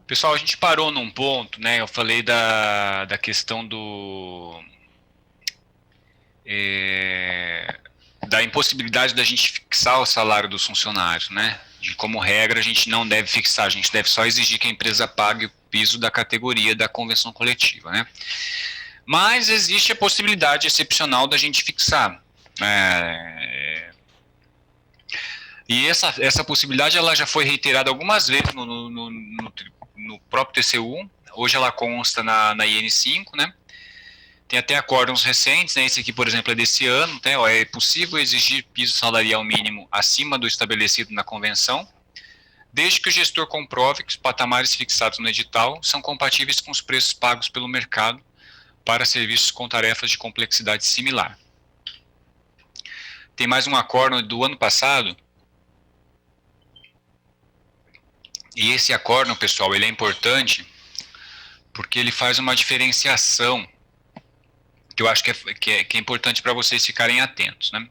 Pessoal, a gente parou num ponto, né? Eu falei da questão da impossibilidade da gente fixar o salário dos funcionários, né? De como regra a gente não deve fixar, a gente deve só exigir que a empresa pague o piso da categoria da convenção coletiva, né? Mas existe a possibilidade excepcional da gente fixar. E essa possibilidade ela já foi reiterada algumas vezes no próprio TCU, hoje ela consta na IN5, né? Tem até acórdãos recentes, né? Esse aqui, por exemplo, é desse ano, né? É possível exigir piso salarial mínimo acima do estabelecido na convenção, desde que o gestor comprove que os patamares fixados no edital são compatíveis com os preços pagos pelo mercado para serviços com tarefas de complexidade similar. Tem mais um acórdão do ano passado, e esse acórdão, pessoal, ele é importante porque ele faz uma diferenciação que eu acho que é importante para vocês ficarem atentos, né?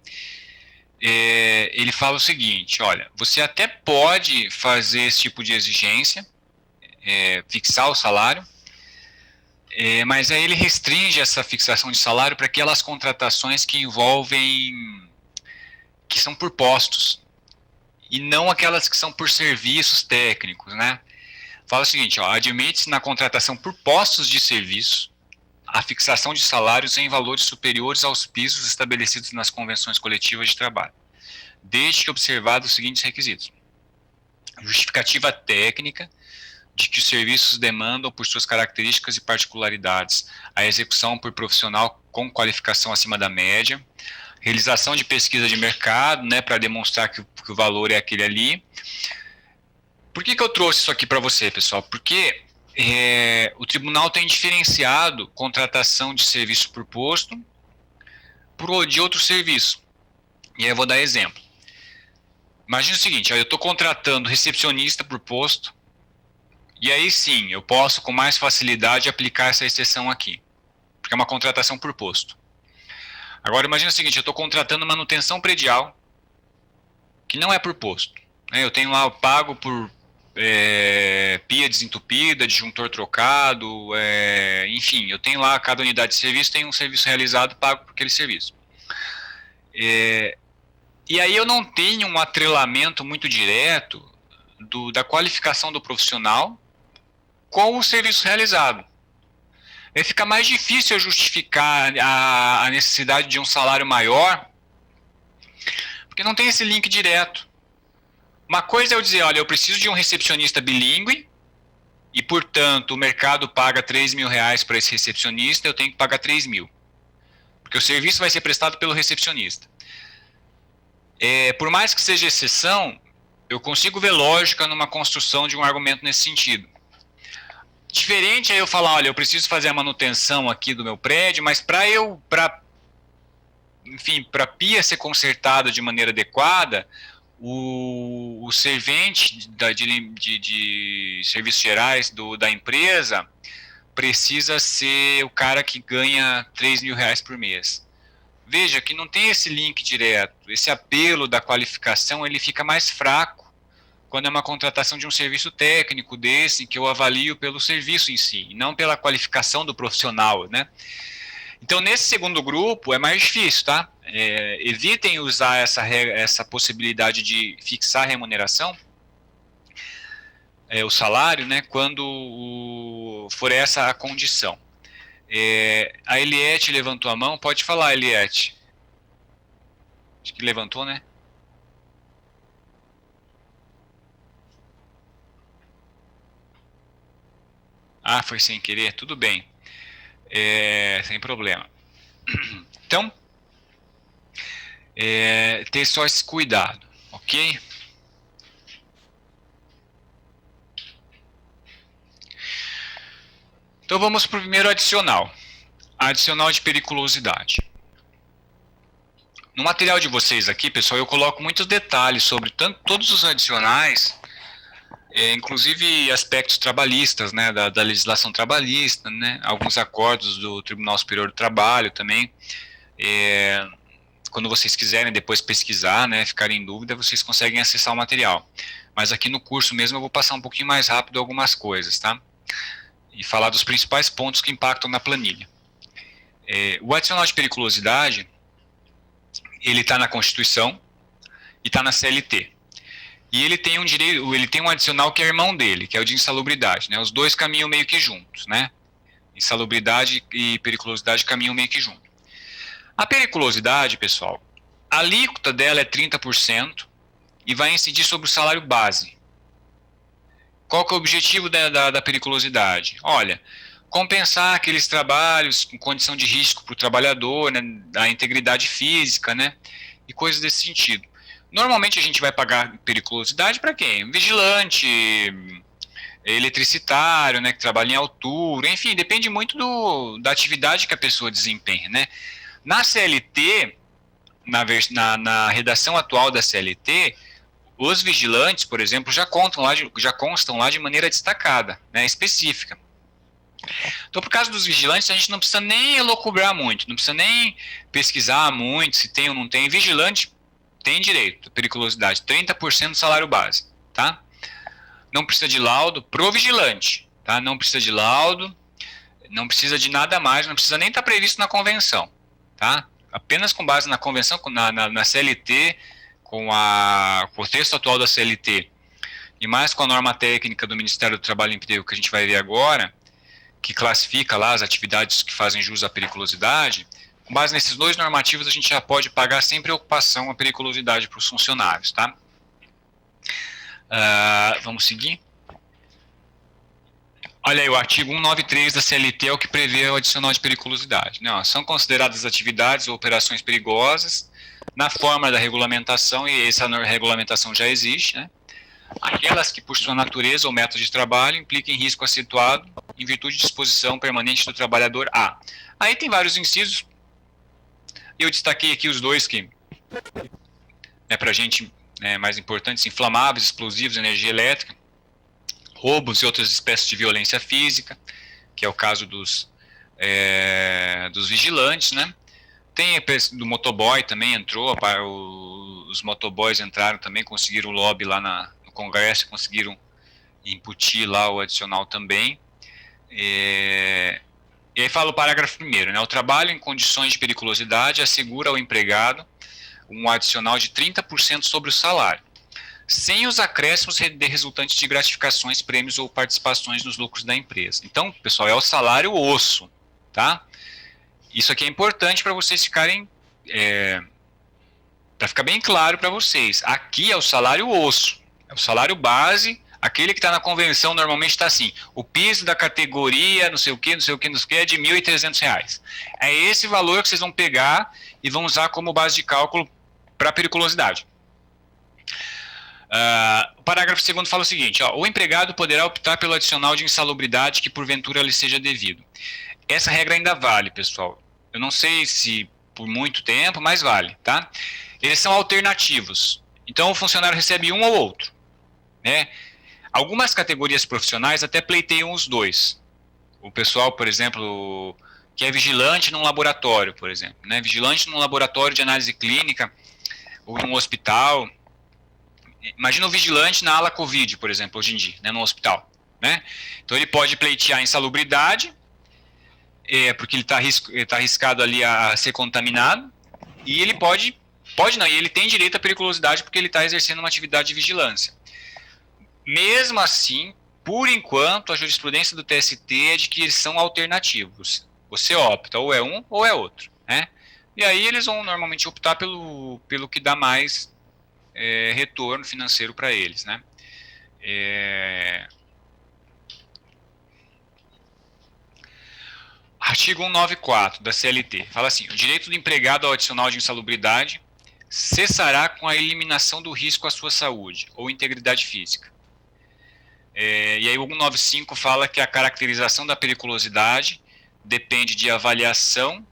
Ele fala o seguinte, olha, você até pode fazer esse tipo de exigência, fixar o salário, mas aí ele restringe essa fixação de salário para aquelas contratações que são por postos, e não aquelas que são por serviços técnicos, né? Fala o seguinte, ó, admite-se na contratação por postos de serviço a fixação de salários em valores superiores aos pisos estabelecidos nas convenções coletivas de trabalho, desde que observados os seguintes requisitos: justificativa técnica de que os serviços demandam, por suas características e particularidades, a execução por profissional com qualificação acima da média, realização de pesquisa de mercado, né, para demonstrar que o valor é aquele ali. Por que eu trouxe isso aqui para você, pessoal? Porque o tribunal tem diferenciado contratação de serviço por posto de outro serviço. E aí eu vou dar exemplo. Imagina o seguinte, eu estou contratando recepcionista por posto, e aí sim, eu posso com mais facilidade aplicar essa exceção aqui, porque é uma contratação por posto. Agora imagina o seguinte, eu estou contratando manutenção predial, que não é por posto. Eu tenho lá, eu pago por pia desentupida, disjuntor trocado, enfim, eu tenho lá, cada unidade de serviço tem um serviço realizado, pago por aquele serviço. E aí eu não tenho um atrelamento muito direto da qualificação do profissional com o serviço realizado. Aí fica mais difícil eu justificar a necessidade de um salário maior, porque não tem esse link direto. Uma coisa é eu dizer, olha, eu preciso de um recepcionista bilíngue e, portanto, o mercado paga R$3.000 para esse recepcionista, eu tenho que pagar 3 mil. Porque o serviço vai ser prestado pelo recepcionista. Por mais que seja exceção, eu consigo ver lógica numa construção de um argumento nesse sentido. Diferente é eu falar, olha, eu preciso fazer a manutenção aqui do meu prédio, mas para a pia ser consertada de maneira adequada, o servente de serviços gerais da empresa precisa ser o cara que ganha R$3.000 por mês. Veja que não tem esse link direto, esse apelo da qualificação ele fica mais fraco quando é uma contratação de um serviço técnico desse, que eu avalio pelo serviço em si, e não pela qualificação do profissional, né? Então, nesse segundo grupo, é mais difícil, tá? Evitem usar essa possibilidade de fixar a remuneração, o salário, né, quando for essa a condição. A Eliette levantou a mão, pode falar, Eliette. Acho que levantou, né? Ah, foi sem querer, tudo bem. Sem problema. Então, ter só esse cuidado, ok? Então vamos para o primeiro adicional. Adicional de periculosidade. No material de vocês aqui, pessoal, eu coloco muitos detalhes sobre todos os adicionais, inclusive aspectos trabalhistas, né, da legislação trabalhista, né, alguns acordos do Tribunal Superior do Trabalho também, quando vocês quiserem depois pesquisar, né, ficarem em dúvida, vocês conseguem acessar o material. Mas aqui no curso mesmo eu vou passar um pouquinho mais rápido algumas coisas, tá? E falar dos principais pontos que impactam na planilha. O adicional de periculosidade, ele está na Constituição e está na CLT. E ele tem um adicional que é irmão dele, que é o de insalubridade, né? Os dois caminham meio que juntos, né? Insalubridade e periculosidade caminham meio que juntos. A periculosidade, pessoal, a alíquota dela é 30% e vai incidir sobre o salário base. Qual que é o objetivo da periculosidade? Olha, compensar aqueles trabalhos com condição de risco para o trabalhador, né, da integridade física, né, e coisas desse sentido. Normalmente a gente vai pagar periculosidade para quem? Vigilante, eletricitário, né, que trabalha em altura, enfim, depende muito da atividade que a pessoa desempenha, né. Na CLT, na redação atual da CLT, os vigilantes, por exemplo, já constam lá de maneira destacada, né, específica. Então, por causa dos vigilantes, a gente não precisa nem elocubrar muito, não precisa nem pesquisar muito se tem ou não tem. Vigilante tem direito à periculosidade, 30% do salário base, tá? Não precisa de laudo pro vigilante, tá? Não precisa de laudo, não precisa de nada mais, não precisa nem estar previsto na convenção, tá? Apenas com base na convenção, na CLT, com o texto atual da CLT, e mais com a norma técnica do Ministério do Trabalho e Emprego, que a gente vai ver agora, que classifica lá as atividades que fazem jus à periculosidade, com base nesses dois normativos, a gente já pode pagar sem preocupação a periculosidade para os funcionários, tá? Vamos seguir? Olha aí, o artigo 193 da CLT é o que prevê o adicional de periculosidade, né? São consideradas atividades ou operações perigosas na forma da regulamentação, e essa regulamentação já existe, né? Aquelas que, por sua natureza ou método de trabalho, impliquem risco acentuado em virtude de disposição permanente do trabalhador A. Aí tem vários incisos. Eu destaquei aqui os dois que, para a gente, mais importantes: inflamáveis, explosivos, energia elétrica, roubos e outras espécies de violência física, que é o caso dos vigilantes, né? Tem do motoboy também entrou, os motoboys entraram também, conseguiram lobby lá no Congresso, conseguiram incutir lá o adicional também. E aí fala o parágrafo 1º, né? O trabalho em condições de periculosidade assegura ao empregado um adicional de 30% sobre o salário, sem os acréscimos resultantes de gratificações, prêmios ou participações nos lucros da empresa. Então, pessoal, é o salário osso, tá? Isso aqui é importante para vocês ficarem, para ficar bem claro para vocês. Aqui é o salário osso, é o salário base, aquele que está na convenção normalmente está assim: o piso da categoria, não sei o que, é de R$ 1.300. É esse valor que vocês vão pegar e vão usar como base de cálculo para periculosidade. O parágrafo 2º fala o seguinte: o empregado poderá optar pelo adicional de insalubridade que porventura lhe seja devido. Essa regra ainda vale, pessoal. Eu não sei se por muito tempo, mas vale, tá? Eles são alternativos. Então o funcionário recebe um ou outro, né? Algumas categorias profissionais até pleiteiam os dois. O pessoal, por exemplo, que é vigilante num laboratório, por exemplo, né? Vigilante num laboratório de análise clínica ou num hospital. Imagina o vigilante na ala Covid, por exemplo, hoje em dia, né, no hospital, né? Então ele pode pleitear insalubridade, porque ele está arriscado ali a ser contaminado, e ele e ele tem direito à periculosidade porque ele está exercendo uma atividade de vigilância. Mesmo assim, por enquanto, a jurisprudência do TST é de que eles são alternativos. Você opta, ou é um ou é outro, né? E aí eles vão normalmente optar pelo que dá mais retorno financeiro para eles, né? Artigo 194 da CLT fala assim: o direito do empregado ao adicional de insalubridade cessará com a eliminação do risco à sua saúde ou integridade física. E aí o 195 fala que a caracterização da periculosidade depende de avaliação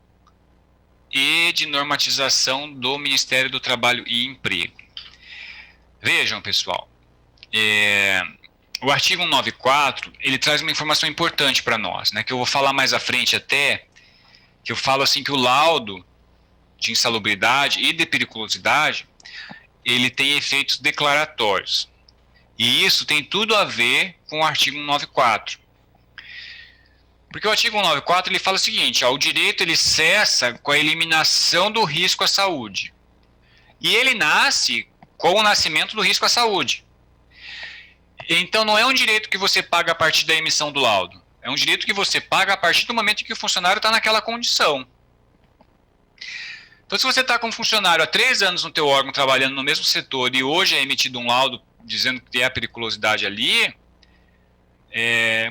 e de normatização do Ministério do Trabalho e Emprego. Vejam, pessoal, o artigo 194, ele traz uma informação importante para nós, né, que eu vou falar mais à frente até, que eu falo assim que o laudo, de insalubridade e de periculosidade, ele tem efeitos declaratórios. E isso tem tudo a ver com o artigo 194. Porque o artigo 194 ele fala o seguinte, ó, o direito ele cessa com a eliminação do risco à saúde. E ele nasce com o nascimento do risco à saúde. Então não é um direito que você paga a partir da emissão do laudo. É um direito que você paga a partir do momento em que o funcionário está naquela condição. Então se você está com um funcionário há 3 anos no teu órgão trabalhando no mesmo setor e hoje é emitido um laudo dizendo que tem a periculosidade ali,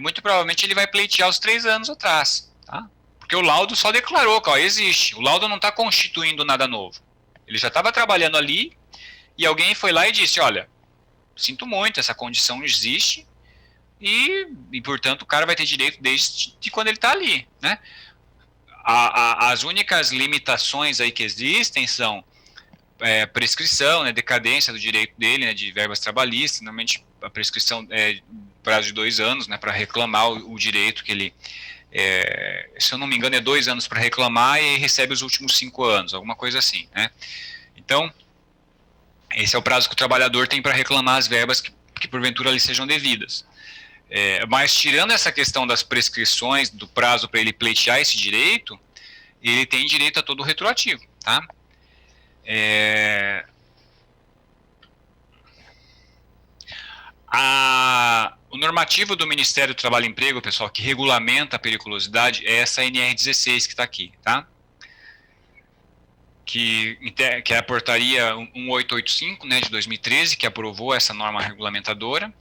muito provavelmente ele vai pleitear os 3 anos atrás. Tá? Porque o laudo só declarou que existe. O laudo não está constituindo nada novo. Ele já estava trabalhando ali e alguém foi lá e disse, olha, sinto muito, essa condição existe e portanto, o cara vai ter direito desde quando ele está ali. Né? As únicas limitações aí que existem são prescrição, né, decadência do direito dele, né, de verbas trabalhistas. Normalmente a prescrição é prazo de 2 anos, né, para reclamar o direito que ele, se eu não me engano, é 2 anos para reclamar e recebe os últimos 5 anos, alguma coisa assim, né? Então, esse é o prazo que o trabalhador tem para reclamar as verbas que porventura lhe sejam devidas. Mas tirando essa questão das prescrições, do prazo para ele pleitear esse direito, ele tem direito a todo o retroativo, tá? O normativo do Ministério do Trabalho e Emprego, pessoal, que regulamenta a periculosidade, é essa NR16 que está aqui, tá? Que é a portaria 1885, né, de 2013, que aprovou essa norma regulamentadora.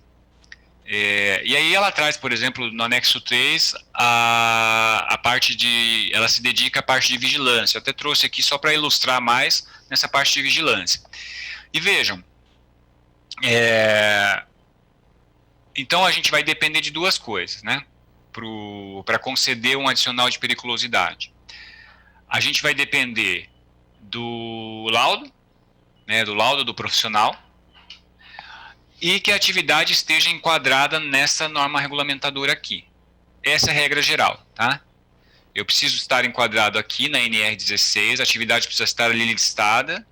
E aí ela traz, por exemplo, no anexo 3, a parte de... ela se dedica à parte de vigilância. Eu até trouxe aqui só para ilustrar mais nessa parte de vigilância. E vejam, então a gente vai depender de 2 coisas, né, para conceder um adicional de periculosidade. A gente vai depender do laudo, né, do laudo do profissional, e que a atividade esteja enquadrada nessa norma regulamentadora aqui. Essa é a regra geral, tá? Eu preciso estar enquadrado aqui na NR16, a atividade precisa estar ali listada,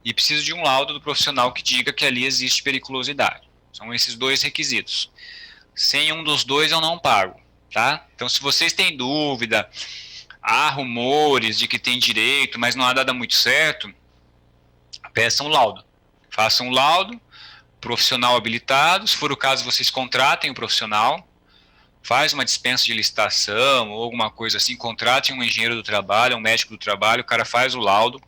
e preciso de um laudo do profissional que diga que ali existe periculosidade. São esses 2 requisitos. Sem um dos 2 eu não pago, tá? Então se vocês têm dúvida, há rumores de que tem direito, mas não há dado muito certo, peçam um laudo. Façam um laudo, profissional habilitado, se for o caso vocês contratem um profissional, faz uma dispensa de licitação ou alguma coisa assim, contratem um engenheiro do trabalho, um médico do trabalho, o cara faz o laudo,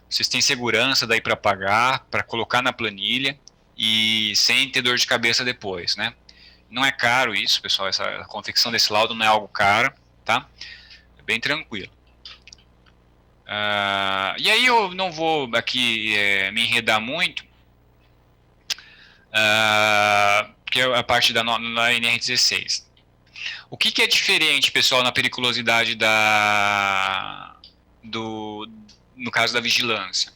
vocês têm segurança daí para pagar, para colocar na planilha e sem ter dor de cabeça depois, né? Não é caro isso, pessoal, a confecção desse laudo não é algo caro, tá? É bem tranquilo. E aí eu não vou aqui me enredar muito, que é a parte da NR16. O que é diferente, pessoal, na periculosidade no caso da vigilância?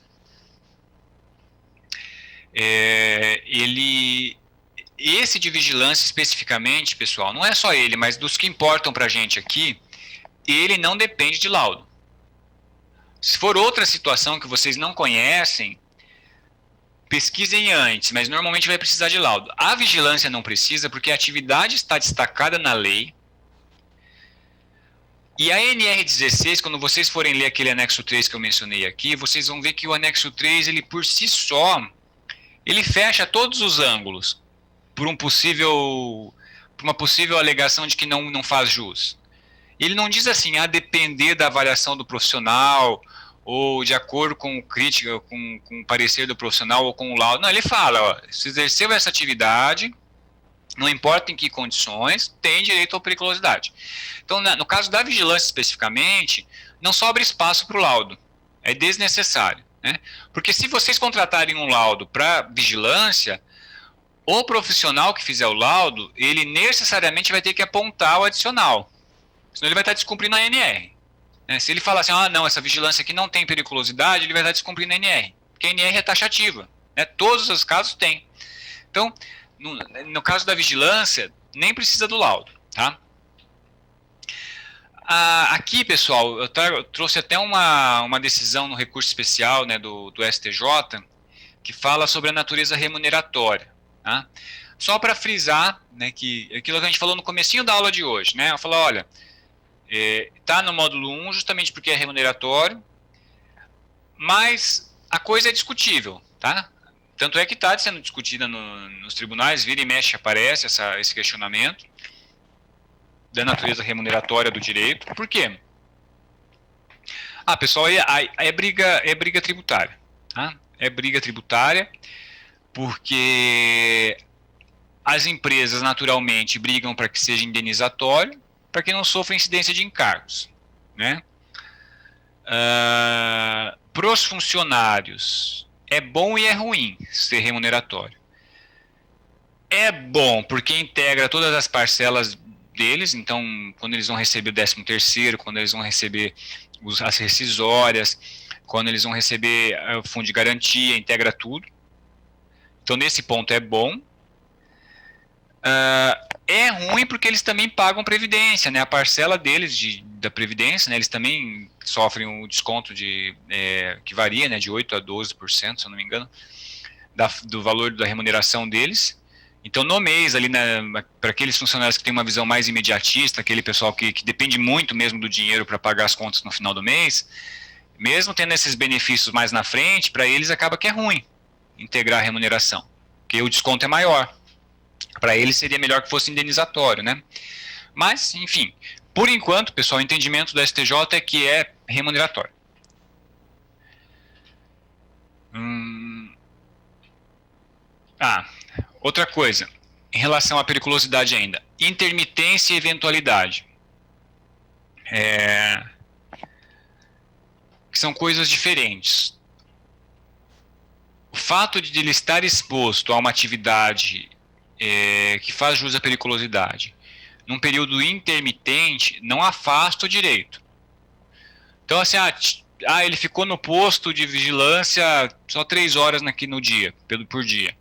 Esse de vigilância especificamente, pessoal, não é só ele, mas dos que importam para a gente aqui, ele não depende de laudo. Se for outra situação que vocês não conhecem, pesquisem antes, mas normalmente vai precisar de laudo. A vigilância não precisa porque a atividade está destacada na lei. E a NR16, quando vocês forem ler aquele anexo 3 que eu mencionei aqui, vocês vão ver que o anexo 3, ele por si só, ele fecha todos os ângulos por uma possível alegação de que não faz jus. Ele não diz assim, a depender da avaliação do profissional, ou de acordo com o parecer do profissional ou com o laudo. Não, ele fala, ó, se exerceu essa atividade, não importa em que condições, tem direito à periculosidade. Então, no caso da vigilância especificamente, não sobra espaço para o laudo, é desnecessário, né? Porque se vocês contratarem um laudo para vigilância, o profissional que fizer o laudo, ele necessariamente vai ter que apontar o adicional, senão ele vai estar descumprindo a NR. Se ele falar assim, não, essa vigilância aqui não tem periculosidade, ele vai estar descumprindo a NR, porque a NR é taxativa, né? Todos os casos tem. Então, no caso da vigilância, nem precisa do laudo, tá? Aqui, pessoal, eu trouxe até uma decisão no recurso especial, né, do STJ, que fala sobre a natureza remuneratória. Tá? Só para frisar, né, que aquilo que a gente falou no comecinho da aula de hoje, né, eu falo, olha, está no módulo 1 justamente porque é remuneratório, mas a coisa é discutível, tá? Tanto é que está sendo discutida nos tribunais, vira e mexe aparece esse questionamento da natureza remuneratória do direito. Por quê? Pessoal, é briga tributária. Tá? É briga tributária porque as empresas naturalmente brigam para que seja indenizatório, para que não sofra incidência de encargos. Né? Para os funcionários, é bom e é ruim ser remuneratório. É bom porque integra todas as parcelas deles, então quando eles vão receber o 13º, quando eles vão receber as rescisórias, quando eles vão receber o fundo de garantia, integra tudo. Então nesse ponto é bom. É ruim porque eles também pagam previdência, né? A parcela deles da previdência, né? Eles também sofrem um desconto que varia, né? De 8% a 12%, se eu não me engano, do valor da remuneração deles. Então, no mês, ali, para aqueles funcionários que têm uma visão mais imediatista, aquele pessoal que depende muito mesmo do dinheiro para pagar as contas no final do mês, mesmo tendo esses benefícios mais na frente, para eles acaba que é ruim integrar a remuneração, porque o desconto é maior. Para eles seria melhor que fosse indenizatório, né? Mas, enfim, por enquanto, pessoal, o entendimento do STJ é que é remuneratório. Outra coisa, em relação à periculosidade ainda, intermitência e eventualidade. Que são coisas diferentes. O fato de ele estar exposto a uma atividade que faz jus à periculosidade num período intermitente não afasta o direito. Então, assim, ele ficou no posto de vigilância só 3 horas no dia, por dia.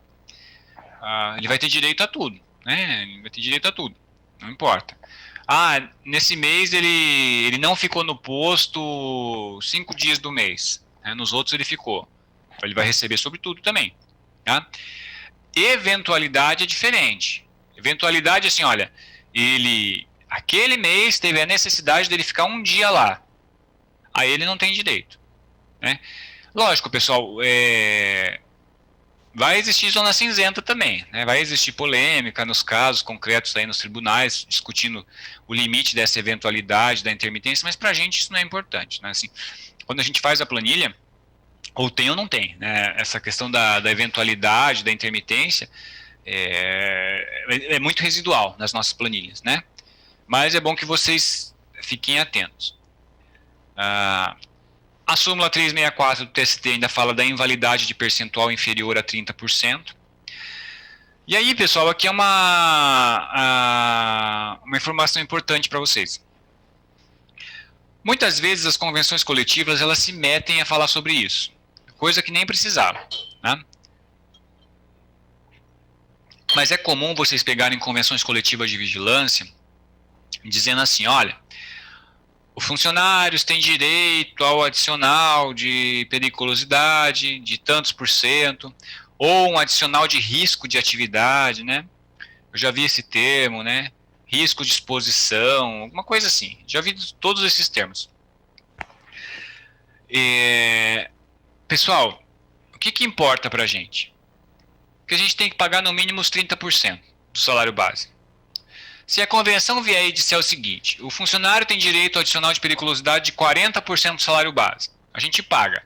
Ele vai ter direito a tudo, né? Ele vai ter direito a tudo, não importa. Nesse mês ele não ficou no posto 5 dias do mês, né? Nos outros ele ficou. Ele vai receber sobre tudo também, tá? Eventualidade é diferente. Eventualidade, assim, olha, aquele mês teve a necessidade dele ficar um dia lá. Aí ele não tem direito, né? Lógico, pessoal, vai existir zona cinzenta também, né? Vai existir polêmica nos casos concretos aí nos tribunais, discutindo o limite dessa eventualidade, da intermitência, mas pra gente isso não é importante, né? Assim, quando a gente faz a planilha, ou tem ou não tem, né? Essa questão da eventualidade, da intermitência, é muito residual nas nossas planilhas, né? Mas é bom que vocês fiquem atentos. A súmula 364 do TST ainda fala da invalidade de percentual inferior a 30%. E aí, pessoal, aqui é uma informação importante para vocês. Muitas vezes as convenções coletivas elas se metem a falar sobre isso, coisa que nem precisava, né? Mas é comum vocês pegarem convenções coletivas de vigilância dizendo assim, olha, os funcionários têm direito ao adicional de periculosidade de tantos por cento, ou um adicional de risco de atividade, né? Eu já vi esse termo, né? Risco de exposição, alguma coisa assim. Já vi todos esses termos. Pessoal, o que importa pra gente? Que a gente tem que pagar no mínimo os 30% do salário base. Se a convenção vier e disser o seguinte, o funcionário tem direito ao adicional de periculosidade de 40% do salário base, a gente paga.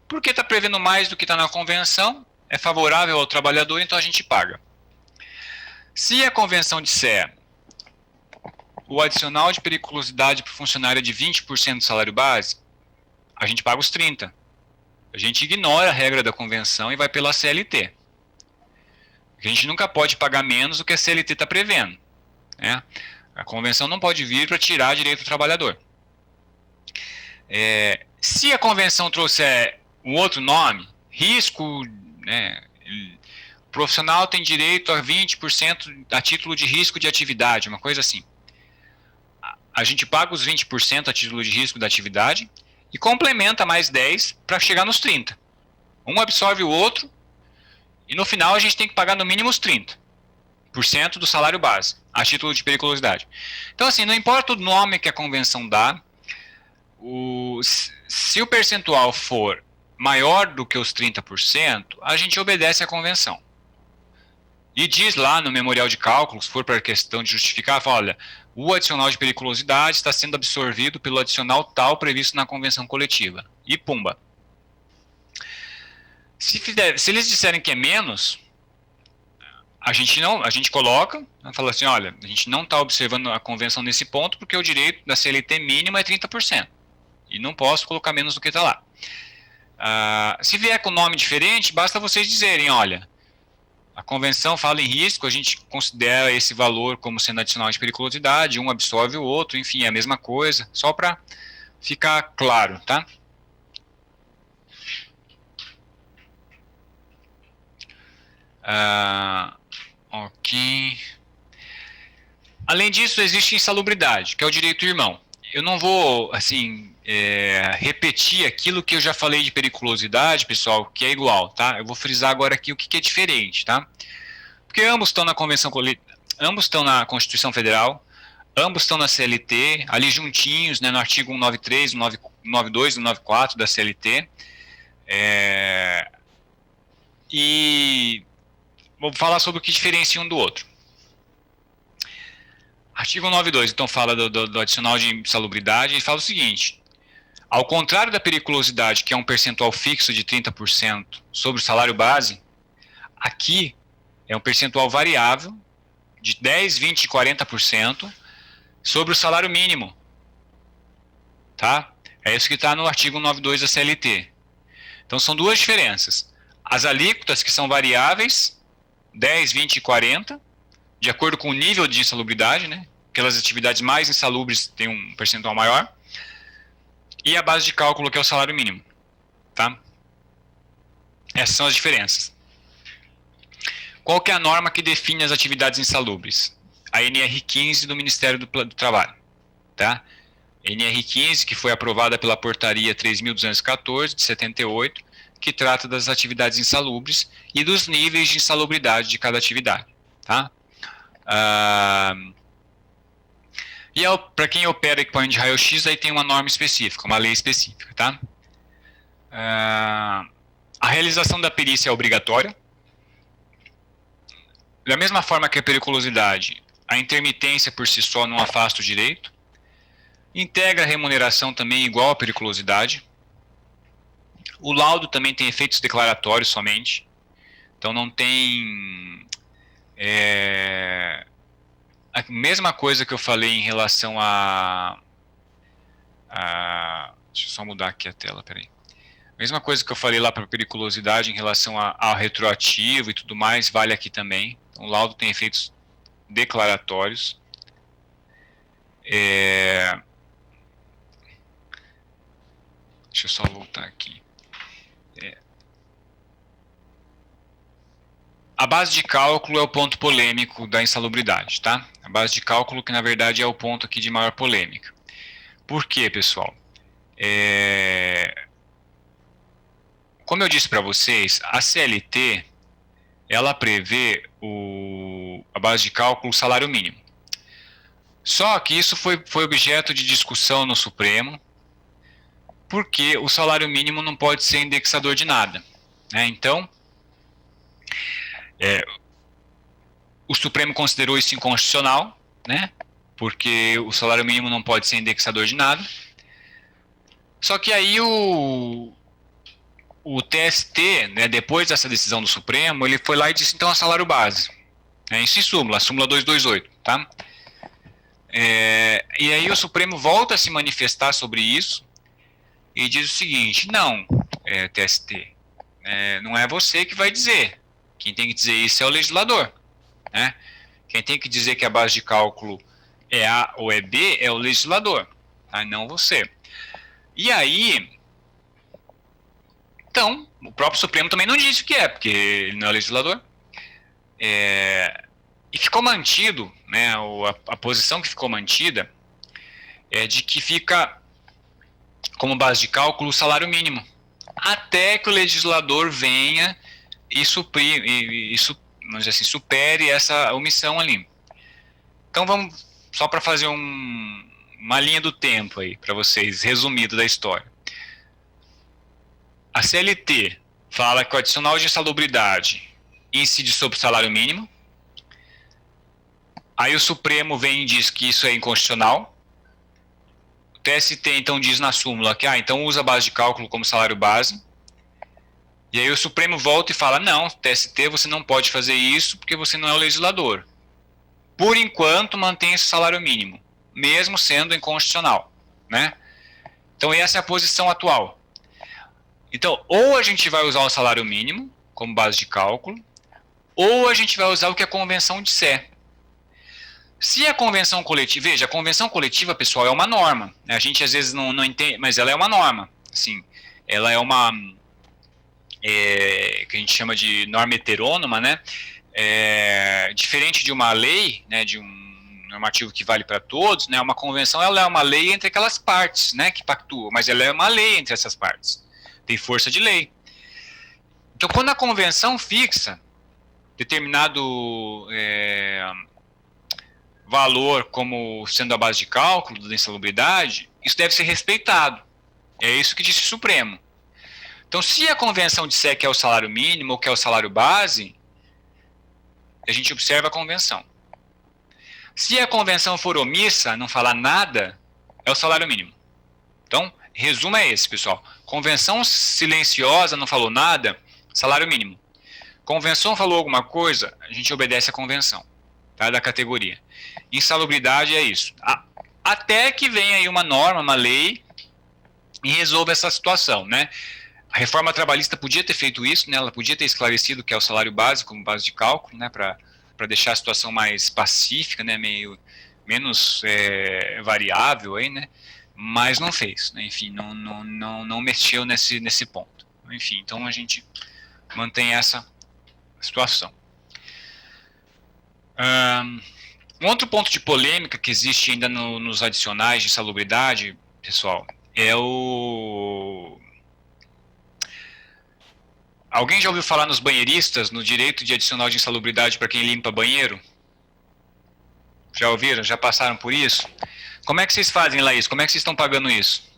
Porque está prevendo mais do que está na convenção, é favorável ao trabalhador, então a gente paga. Se a convenção disser o adicional de periculosidade para o funcionário é de 20% do salário base, a gente paga os 30%. A gente ignora a regra da convenção e vai pela CLT. A gente nunca pode pagar menos do que a CLT está prevendo, né? A convenção não pode vir para tirar direito do trabalhador. Se a convenção trouxer um outro nome, risco, né, o profissional tem direito a 20% a título de risco de atividade, uma coisa assim. a gente paga os 20% a título de risco da atividade e complementa mais 10% para chegar nos 30%. Um absorve o outro e no final a gente tem que pagar no mínimo os 30% do salário base, a título de periculosidade. Então, assim, não importa o nome que a convenção dá, se o percentual for maior do que os 30%, a gente obedece à convenção. E diz lá no memorial de cálculo, se for para a questão de justificar, fala, olha, o adicional de periculosidade está sendo absorvido pelo adicional tal previsto na convenção coletiva. E pumba. Se eles disserem que é menos, a gente coloca, fala assim, olha, a gente não está observando a convenção nesse ponto porque o direito da CLT mínima é 30%. E não posso colocar menos do que está lá. Se vier com nome diferente, basta vocês dizerem, olha, a convenção fala em risco, a gente considera esse valor como sendo adicional de periculosidade, um absorve o outro, enfim, é a mesma coisa, só para ficar claro, tá? Ok. Além disso, existe insalubridade, que é o direito irmão. Eu não vou, assim, repetir aquilo que eu já falei de periculosidade, pessoal, que é igual, tá? Eu vou frisar agora aqui o que é diferente, tá? Porque ambos estão na Convenção Coletiva, ambos estão na Constituição Federal, ambos estão na CLT, ali juntinhos, né, no artigo 193, 192 e 194 da CLT. E vou falar sobre o que diferencia um do outro. Artigo 192, então, fala do adicional de insalubridade e fala o seguinte: ao contrário da periculosidade, que é um percentual fixo de 30% sobre o salário base, aqui é um percentual variável de 10, 20 e 40% sobre o salário mínimo. Tá? É isso que está no artigo 192 da CLT. Então, são duas diferenças. As alíquotas, que são variáveis, 10, 20 e 40, de acordo com o nível de insalubridade, né? Aquelas atividades mais insalubres têm um percentual maior. E a base de cálculo, que é o salário mínimo. Tá? Essas são as diferenças. Qual que é a norma que define as atividades insalubres? A NR15 do Ministério do Trabalho. Tá? NR15, que foi aprovada pela portaria 3.214, de 78, que trata das atividades insalubres e dos níveis de insalubridade de cada atividade. Tá? E para quem opera equipamento de raio-x, aí tem uma norma específica, uma lei específica. Tá? A realização da perícia é obrigatória. Da mesma forma que a periculosidade, a intermitência por si só não afasta o direito. Integra a remuneração também igual à periculosidade. O laudo também tem efeitos declaratórios somente. Então não tem... a mesma coisa que eu falei em relação deixa eu só mudar aqui a tela, peraí. Mesma coisa que eu falei lá para periculosidade em relação ao retroativo e tudo mais, vale aqui também. Então, o laudo tem efeitos declaratórios. Deixa eu só voltar aqui. A base de cálculo é o ponto polêmico da insalubridade, tá? A base de cálculo que, na verdade, é o ponto aqui de maior polêmica. Por quê, pessoal? Como eu disse para vocês, a CLT, ela prevê a base de cálculo salário mínimo. Só que isso foi objeto de discussão no Supremo, porque o salário mínimo não pode ser indexador de nada. Né? Então, o Supremo considerou isso inconstitucional, né? Porque o salário mínimo não pode ser indexador de nada. Só que aí o TST, né, depois dessa decisão do Supremo, ele foi lá e disse, então, é salário base. Isso em súmula, a súmula 228, tá? E aí o Supremo volta a se manifestar sobre isso e diz o seguinte, não, TST, não é você que vai dizer. Quem tem que dizer isso é o legislador. Né? Quem tem que dizer que a base de cálculo é A ou é B é o legislador, tá? Não você. E aí, então, o próprio Supremo também não disse o que é, porque ele não é legislador. E ficou mantido, né, a posição que ficou mantida é de que fica como base de cálculo o salário mínimo, até que o legislador venha e vamos dizer assim, supere essa omissão ali. Então vamos, só para fazer uma linha do tempo aí, para vocês, resumido da história. A CLT fala que o adicional de insalubridade incide sobre o salário mínimo. Aí o Supremo vem e diz que isso é inconstitucional. O TST então diz na súmula que então usa a base de cálculo como salário base. E aí o Supremo volta e fala, não, TST, você não pode fazer isso porque você não é o legislador. Por enquanto, mantém esse salário mínimo, mesmo sendo inconstitucional, né? Então essa é a posição atual. Então, ou a gente vai usar o salário mínimo como base de cálculo, ou a gente vai usar o que a convenção disser. Se a convenção coletiva, veja, a convenção coletiva, pessoal, é uma norma. A gente às vezes não entende, mas ela é uma norma. Assim, ela é uma que a gente chama de norma heterônoma, né? Diferente de uma lei, né, de um normativo que vale para todos, né? Uma convenção ela é uma lei entre aquelas partes, né, que pactuam, mas ela é uma lei entre essas partes. Tem força de lei. Então, quando a convenção fixa determinado valor como sendo a base de cálculo da insalubridade, isso deve ser respeitado. É isso que disse o Supremo. Então, se a convenção disser que é o salário mínimo ou que é o salário base, a gente observa a convenção. Se a convenção for omissa, não falar nada, é o salário mínimo. Então, resumo é esse, pessoal. Convenção silenciosa, não falou nada, salário mínimo. Convenção falou alguma coisa, a gente obedece a convenção, tá, da categoria. Insalubridade é isso. Até que venha aí uma norma, uma lei, e resolva essa situação, né? A reforma trabalhista podia ter feito isso, né? Ela podia ter esclarecido que é o salário base como base de cálculo, né? Para deixar a situação mais pacífica, né? Menos variável aí, né? Mas não fez, né? Enfim, não mexeu nesse ponto. Enfim, então a gente mantém essa situação. Um outro ponto de polêmica que existe ainda nos adicionais de insalubridade, pessoal, é o... Alguém já ouviu falar nos banheiristas, no direito de adicional de insalubridade para quem limpa banheiro? Já ouviram? Já passaram por isso? Como é que vocês fazem lá isso? Como é que vocês estão pagando isso?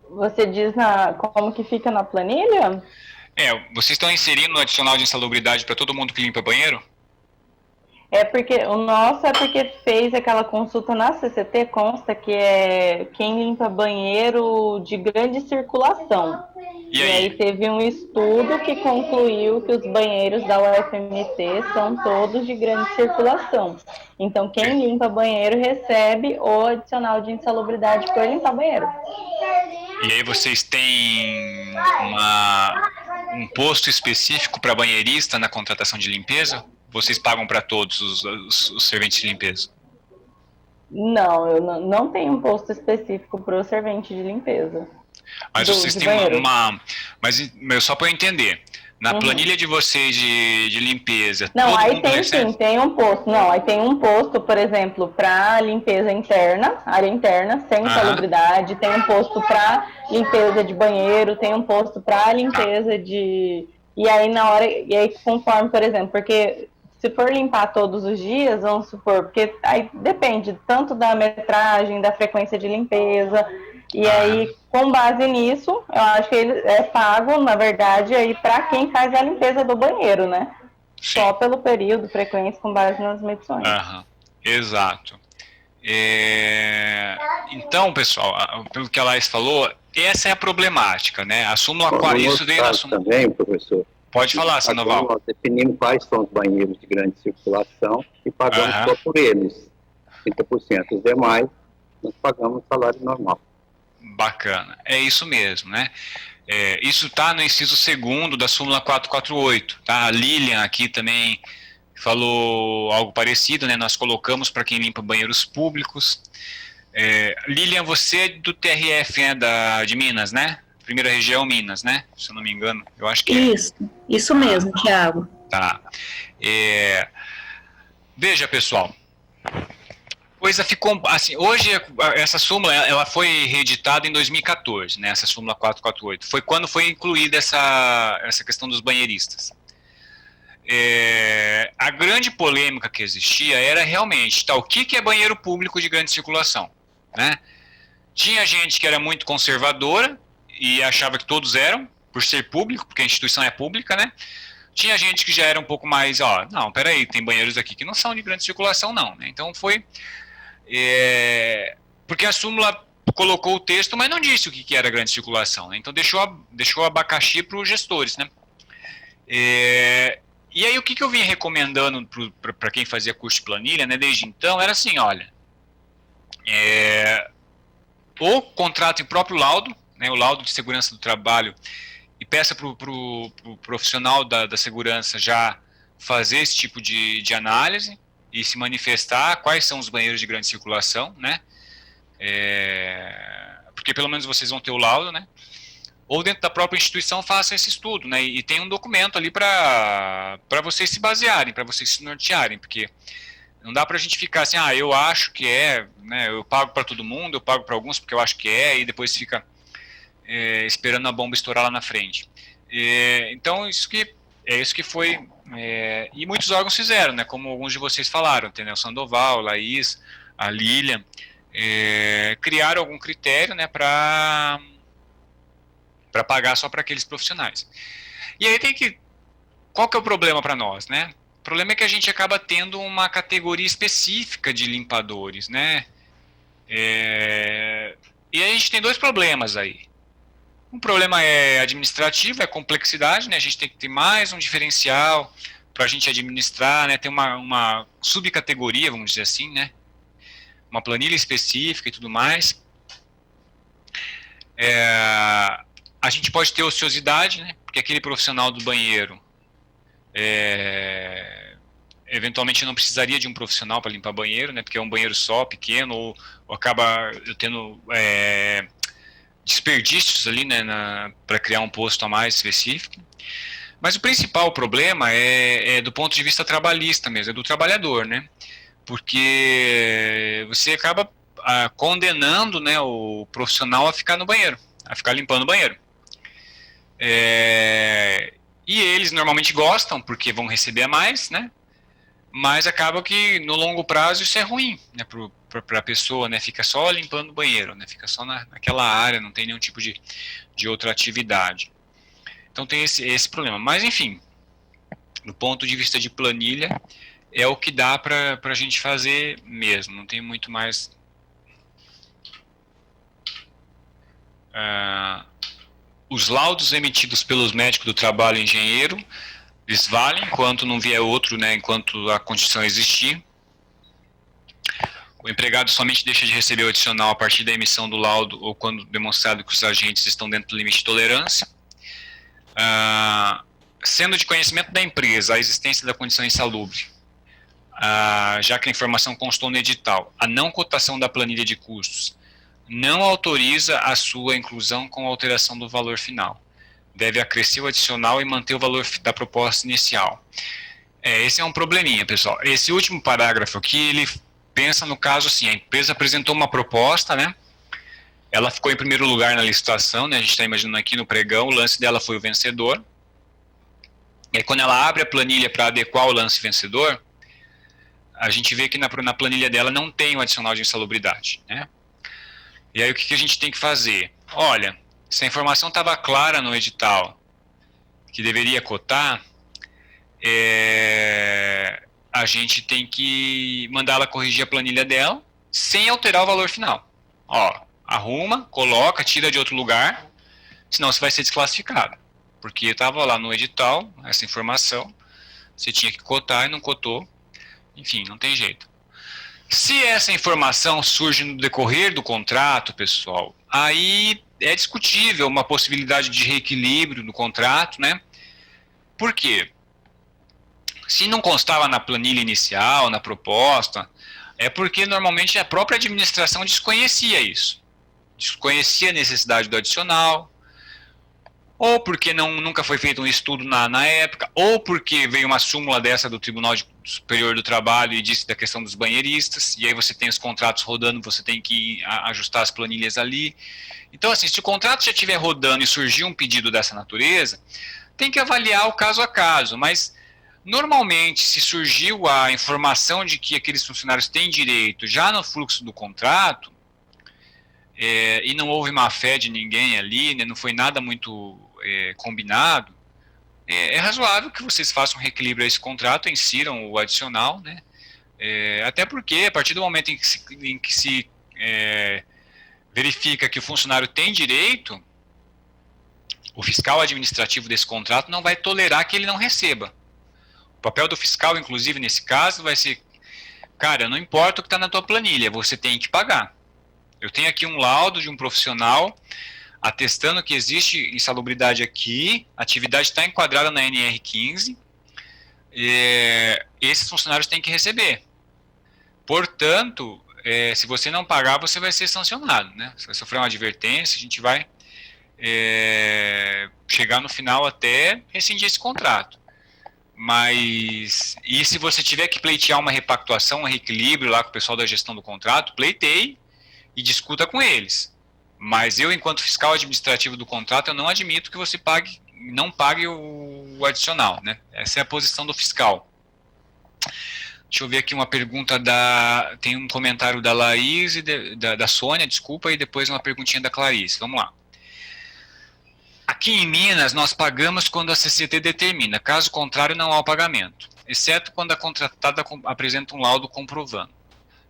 Você diz como que fica na planilha? Vocês estão inserindo o adicional de insalubridade para todo mundo que limpa banheiro? O nosso é porque fez aquela consulta na CCT, consta que é quem limpa banheiro de grande circulação. E aí teve um estudo que concluiu que os banheiros da UFMT são todos de grande circulação. Então, quem limpa banheiro recebe o adicional de insalubridade por limpar banheiro. E aí vocês têm um posto específico para banheirista na contratação de limpeza? Vocês pagam para todos os serventes de limpeza? Não, eu não tenho um posto específico para o servente de limpeza. Mas vocês têm Mas só para eu entender, na planilha de vocês de limpeza... Não, aí tem sim, tem um posto. Não, aí tem um posto, por exemplo, para limpeza interna, área interna, sem insalubridade, tem um posto para limpeza de banheiro, tem um posto para limpeza de... E aí conforme, por exemplo, porque... Se for limpar todos os dias, vamos supor, porque aí depende tanto da metragem, da frequência de limpeza, e aí, com base nisso, eu acho que ele é pago, na verdade, aí para quem faz a limpeza do banheiro, né? Sim. Só pelo período, frequência, com base nas medições. Exato. Então, pessoal, pelo que a Laís falou, essa é a problemática, né? A súmula 4, isso veio da súmula... também, professor. Pode falar, Sandoval. Nós definimos quais são os banheiros de grande circulação e pagamos só por eles. 30%. Os demais, nós pagamos o salário normal. Bacana. É isso mesmo, né? Isso está no inciso 2º da súmula 448. Tá? A Lilian aqui também falou algo parecido, né? Nós colocamos para quem limpa banheiros públicos. Lilian, você é do TRF, né, de Minas, né? Primeira região, Minas, né? Se eu não me engano, eu acho que Isso mesmo, Thiago. Tá. Veja, pessoal, coisa ficou assim, hoje essa súmula ela foi reeditada em 2014, né, essa súmula 448, foi quando foi incluída essa questão dos banheiristas. A grande polêmica que existia era realmente, o que é banheiro público de grande circulação, né? Tinha gente que era muito conservadora e achava que todos eram, por ser público, porque a instituição é pública, né? Tinha gente que já era um pouco mais, não, peraí, tem banheiros aqui que não são de grande circulação não, né? Então foi... porque a súmula colocou o texto, mas não disse o que era grande circulação, né? Então deixou abacaxi para os gestores, né? E aí o que eu vinha recomendando para quem fazia curso de planilha, né, desde então, era assim, olha, ou contrate o próprio laudo, né, o laudo de segurança do trabalho, e peça para o profissional da segurança já fazer esse tipo de análise e se manifestar quais são os banheiros de grande circulação, né? Porque pelo menos vocês vão ter o laudo, né? Ou dentro da própria instituição faça esse estudo, né? E tem um documento ali para vocês se basearem, para vocês se nortearem, porque não dá para a gente ficar assim, eu acho que né? Eu pago para todo mundo, eu pago para alguns porque eu acho que e depois fica esperando a bomba estourar lá na frente. Então isso que foi, e muitos órgãos fizeram, né? Como alguns de vocês falaram, entendeu? Sandoval, Laís, a Lilian, criaram algum critério, né? Para pagar só para aqueles profissionais. E aí qual que é o problema para nós, né? O problema é que a gente acaba tendo uma categoria específica de limpadores, né? E aí a gente tem dois problemas aí. Um problema é administrativo, é complexidade, né? A gente tem que ter mais um diferencial para a gente administrar, né? Tem uma subcategoria, vamos dizer assim, né? Uma planilha específica e tudo mais. A gente pode ter ociosidade, né? Porque aquele profissional do banheiro eventualmente não precisaria de um profissional para limpar banheiro, né? Porque é um banheiro só, pequeno, ou acaba tendo desperdícios ali, né? Para criar um posto a mais específico. Mas o principal problema é do ponto de vista trabalhista mesmo, é do trabalhador, né? Porque você acaba condenando, né, o profissional a ficar no banheiro, a ficar limpando o banheiro. E eles normalmente gostam, porque vão receber a mais, né? Mas acaba que no longo prazo isso é ruim, né, para a pessoa, né? Fica só limpando o banheiro, né? Fica só naquela área, não tem nenhum tipo de outra atividade. Então tem esse problema. Mas enfim, do ponto de vista de planilha, é o que dá para a gente fazer mesmo, não tem muito mais. Os laudos emitidos pelos médicos do trabalho e engenheiro, eles valem enquanto não vier outro, né, enquanto a condição existir. O empregado somente deixa de receber o adicional a partir da emissão do laudo ou quando demonstrado que os agentes estão dentro do limite de tolerância. Sendo de conhecimento da empresa a existência da condição insalubre, já que a informação constou no edital, a não cotação da planilha de custos não autoriza a sua inclusão com alteração do valor final. Deve acrescer o adicional e manter o valor da proposta inicial. Esse é um probleminha, pessoal. Esse último parágrafo aqui, ele pensa no caso assim, a empresa apresentou uma proposta, né? Ela ficou em primeiro lugar na licitação, né? A gente está imaginando aqui no pregão, o lance dela foi o vencedor. E aí quando ela abre a planilha para adequar o lance vencedor, a gente vê que na planilha dela não tem o adicional de insalubridade, né? E aí o que a gente tem que fazer? Olha, se a informação estava clara no edital que deveria cotar, a gente tem que mandar ela corrigir a planilha dela sem alterar o valor final. Arruma, coloca, tira de outro lugar, senão você vai ser desclassificado. Porque estava lá no edital, essa informação, você tinha que cotar e não cotou, enfim, não tem jeito. Se essa informação surge no decorrer do contrato, pessoal, aí é discutível uma possibilidade de reequilíbrio no contrato, né? Por quê? Se não constava na planilha inicial, na proposta, é porque normalmente a própria administração desconhecia isso. Desconhecia a necessidade do adicional, ou porque nunca foi feito um estudo na época, ou porque veio uma súmula dessa do Tribunal Superior do Trabalho e disse da questão dos banheiristas, e aí você tem os contratos rodando, você tem que ajustar as planilhas ali. Então, assim, se o contrato já estiver rodando e surgir um pedido dessa natureza, tem que avaliar o caso a caso, mas normalmente, se surgiu a informação de que aqueles funcionários têm direito já no fluxo do contrato, e não houve má fé de ninguém ali, né, não foi nada muito combinado, é razoável que vocês façam um reequilíbrio a esse contrato, insiram o adicional, né, até porque a partir do momento em que se verifica que o funcionário tem direito, o fiscal administrativo desse contrato não vai tolerar que ele não receba. O papel do fiscal, inclusive, nesse caso, vai ser, cara, não importa o que está na tua planilha, você tem que pagar. Eu tenho aqui um laudo de um profissional atestando que existe insalubridade aqui, a atividade está enquadrada na NR15, esses funcionários têm que receber. Portanto, se você não pagar, você vai ser sancionado, né? Você vai sofrer uma advertência, a gente vai chegar no final até rescindir esse contrato. Mas, e se você tiver que pleitear uma repactuação, um reequilíbrio lá com o pessoal da gestão do contrato, pleiteie e discuta com eles. Mas eu, enquanto fiscal administrativo do contrato, eu não admito que você não pague o adicional, né? Essa é a posição do fiscal. Deixa eu ver aqui uma pergunta tem um comentário da Laís e da Sônia, desculpa, e depois uma perguntinha da Clarice. Vamos lá. Aqui em Minas, nós pagamos quando a CCT determina, caso contrário, não há o pagamento, exceto quando a contratada apresenta um laudo comprovando.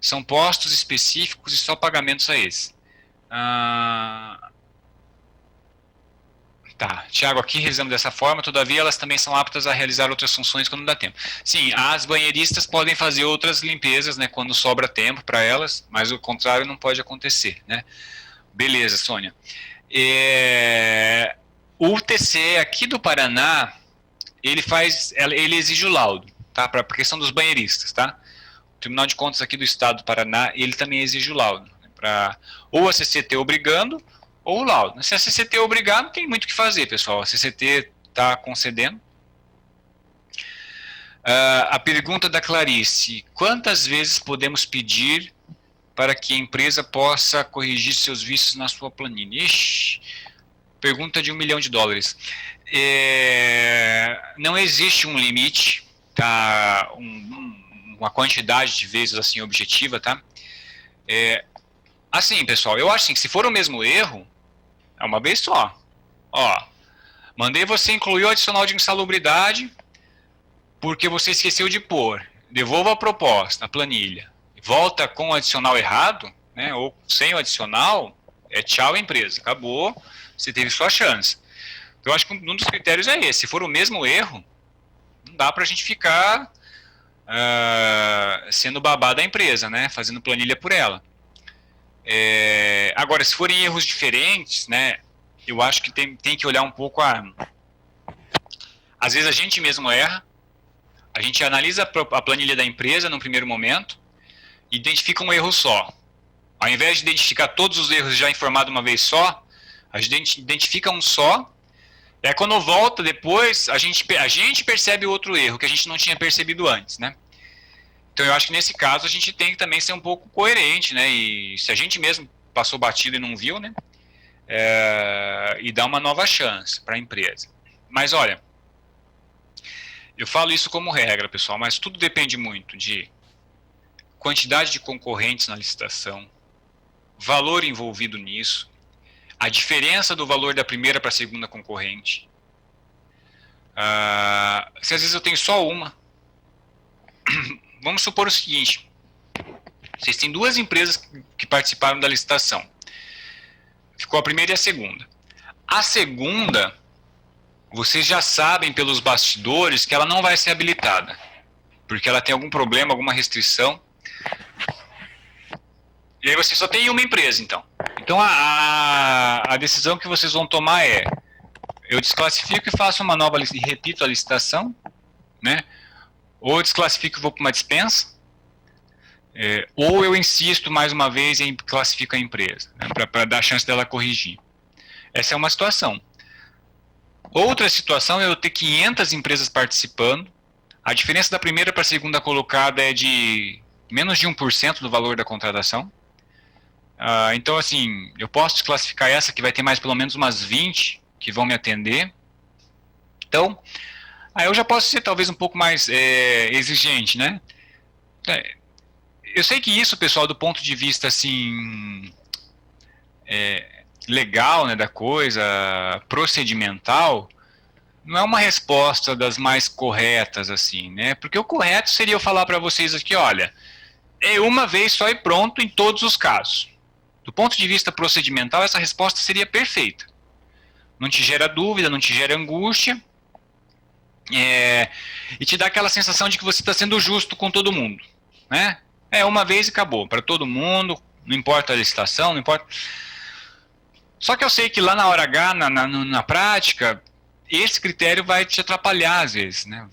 São postos específicos e só pagamentos a esse. Tá, Tiago, aqui realizamos dessa forma, todavia elas também são aptas a realizar outras funções quando dá tempo. Sim, as banheiristas podem fazer outras limpezas, né, quando sobra tempo para elas, mas o contrário não pode acontecer, né? Beleza, Sônia. O TCE aqui do Paraná, ele exige o laudo, tá? Para a questão dos banheiristas, tá? O Tribunal de Contas aqui do Estado do Paraná, ele também exige o laudo, né? Ou a CCT obrigando, ou o laudo. Se a CCT obrigar, não tem muito o que fazer, pessoal. A CCT está concedendo. A pergunta da Clarice: quantas vezes podemos pedir para que a empresa possa corrigir seus vícios na sua planilha? Ixi, pergunta de $1 milhão. Não existe um limite, tá? Uma quantidade de vezes assim objetiva, tá? Assim, pessoal, eu acho assim, que se for o mesmo erro, é uma vez só. Ó, mandei você incluir o adicional de insalubridade porque você esqueceu de pôr. Devolva a proposta, a planilha. Volta com o adicional errado, né? Ou sem o adicional, tchau empresa, acabou, você teve sua chance. Então, eu acho que um dos critérios é esse. Se for o mesmo erro, não dá pra gente ficar sendo babá da empresa, né? Fazendo planilha por ela. Agora, se forem erros diferentes, né, eu acho que tem que olhar um pouco às vezes a gente mesmo erra, a gente analisa a planilha da empresa no primeiro momento, identifica um erro só. Ao invés de identificar todos os erros já informado uma vez só, a gente identifica um só, quando volta depois, a gente percebe outro erro que a gente não tinha percebido antes, né? Então, eu acho que nesse caso a gente tem que também ser um pouco coerente, né? E se a gente mesmo passou batido e não viu, né? E dar uma nova chance para a empresa. Mas, olha, eu falo isso como regra, pessoal, mas tudo depende muito de quantidade de concorrentes na licitação, valor envolvido nisso, a diferença do valor da primeira para a segunda concorrente. Se às vezes eu tenho só uma... Vamos supor o seguinte, vocês têm duas empresas que participaram da licitação. Ficou a primeira e a segunda. A segunda, vocês já sabem pelos bastidores que ela não vai ser habilitada, porque ela tem algum problema, alguma restrição. E aí você só tem uma empresa, então. Então a decisão que vocês vão tomar é: eu desclassifico e faço uma nova e repito a licitação, né? Ou eu desclassifico e vou para uma dispensa, ou eu insisto mais uma vez em classificar a empresa, né, para dar a chance dela corrigir. Essa é uma situação. Outra situação é eu ter 500 empresas participando. A diferença da primeira para a segunda colocada é de menos de 1% do valor da contratação. Então, assim, eu posso desclassificar essa, que vai ter mais pelo menos umas 20 que vão me atender. Então, aí eu já posso ser talvez um pouco mais exigente, né? Eu sei que isso, pessoal, do ponto de vista, assim, legal, né, da coisa, procedimental, não é uma resposta das mais corretas, assim, né? Porque o correto seria eu falar para vocês aqui, olha, é uma vez só e pronto em todos os casos. Do ponto de vista procedimental, essa resposta seria perfeita. Não te gera dúvida, não te gera angústia, e te dá aquela sensação de que você está sendo justo com todo mundo, né? É uma vez e acabou, para todo mundo, não importa a licitação, não importa. Só que eu sei que lá na hora H, na prática, esse critério vai te atrapalhar às vezes, né?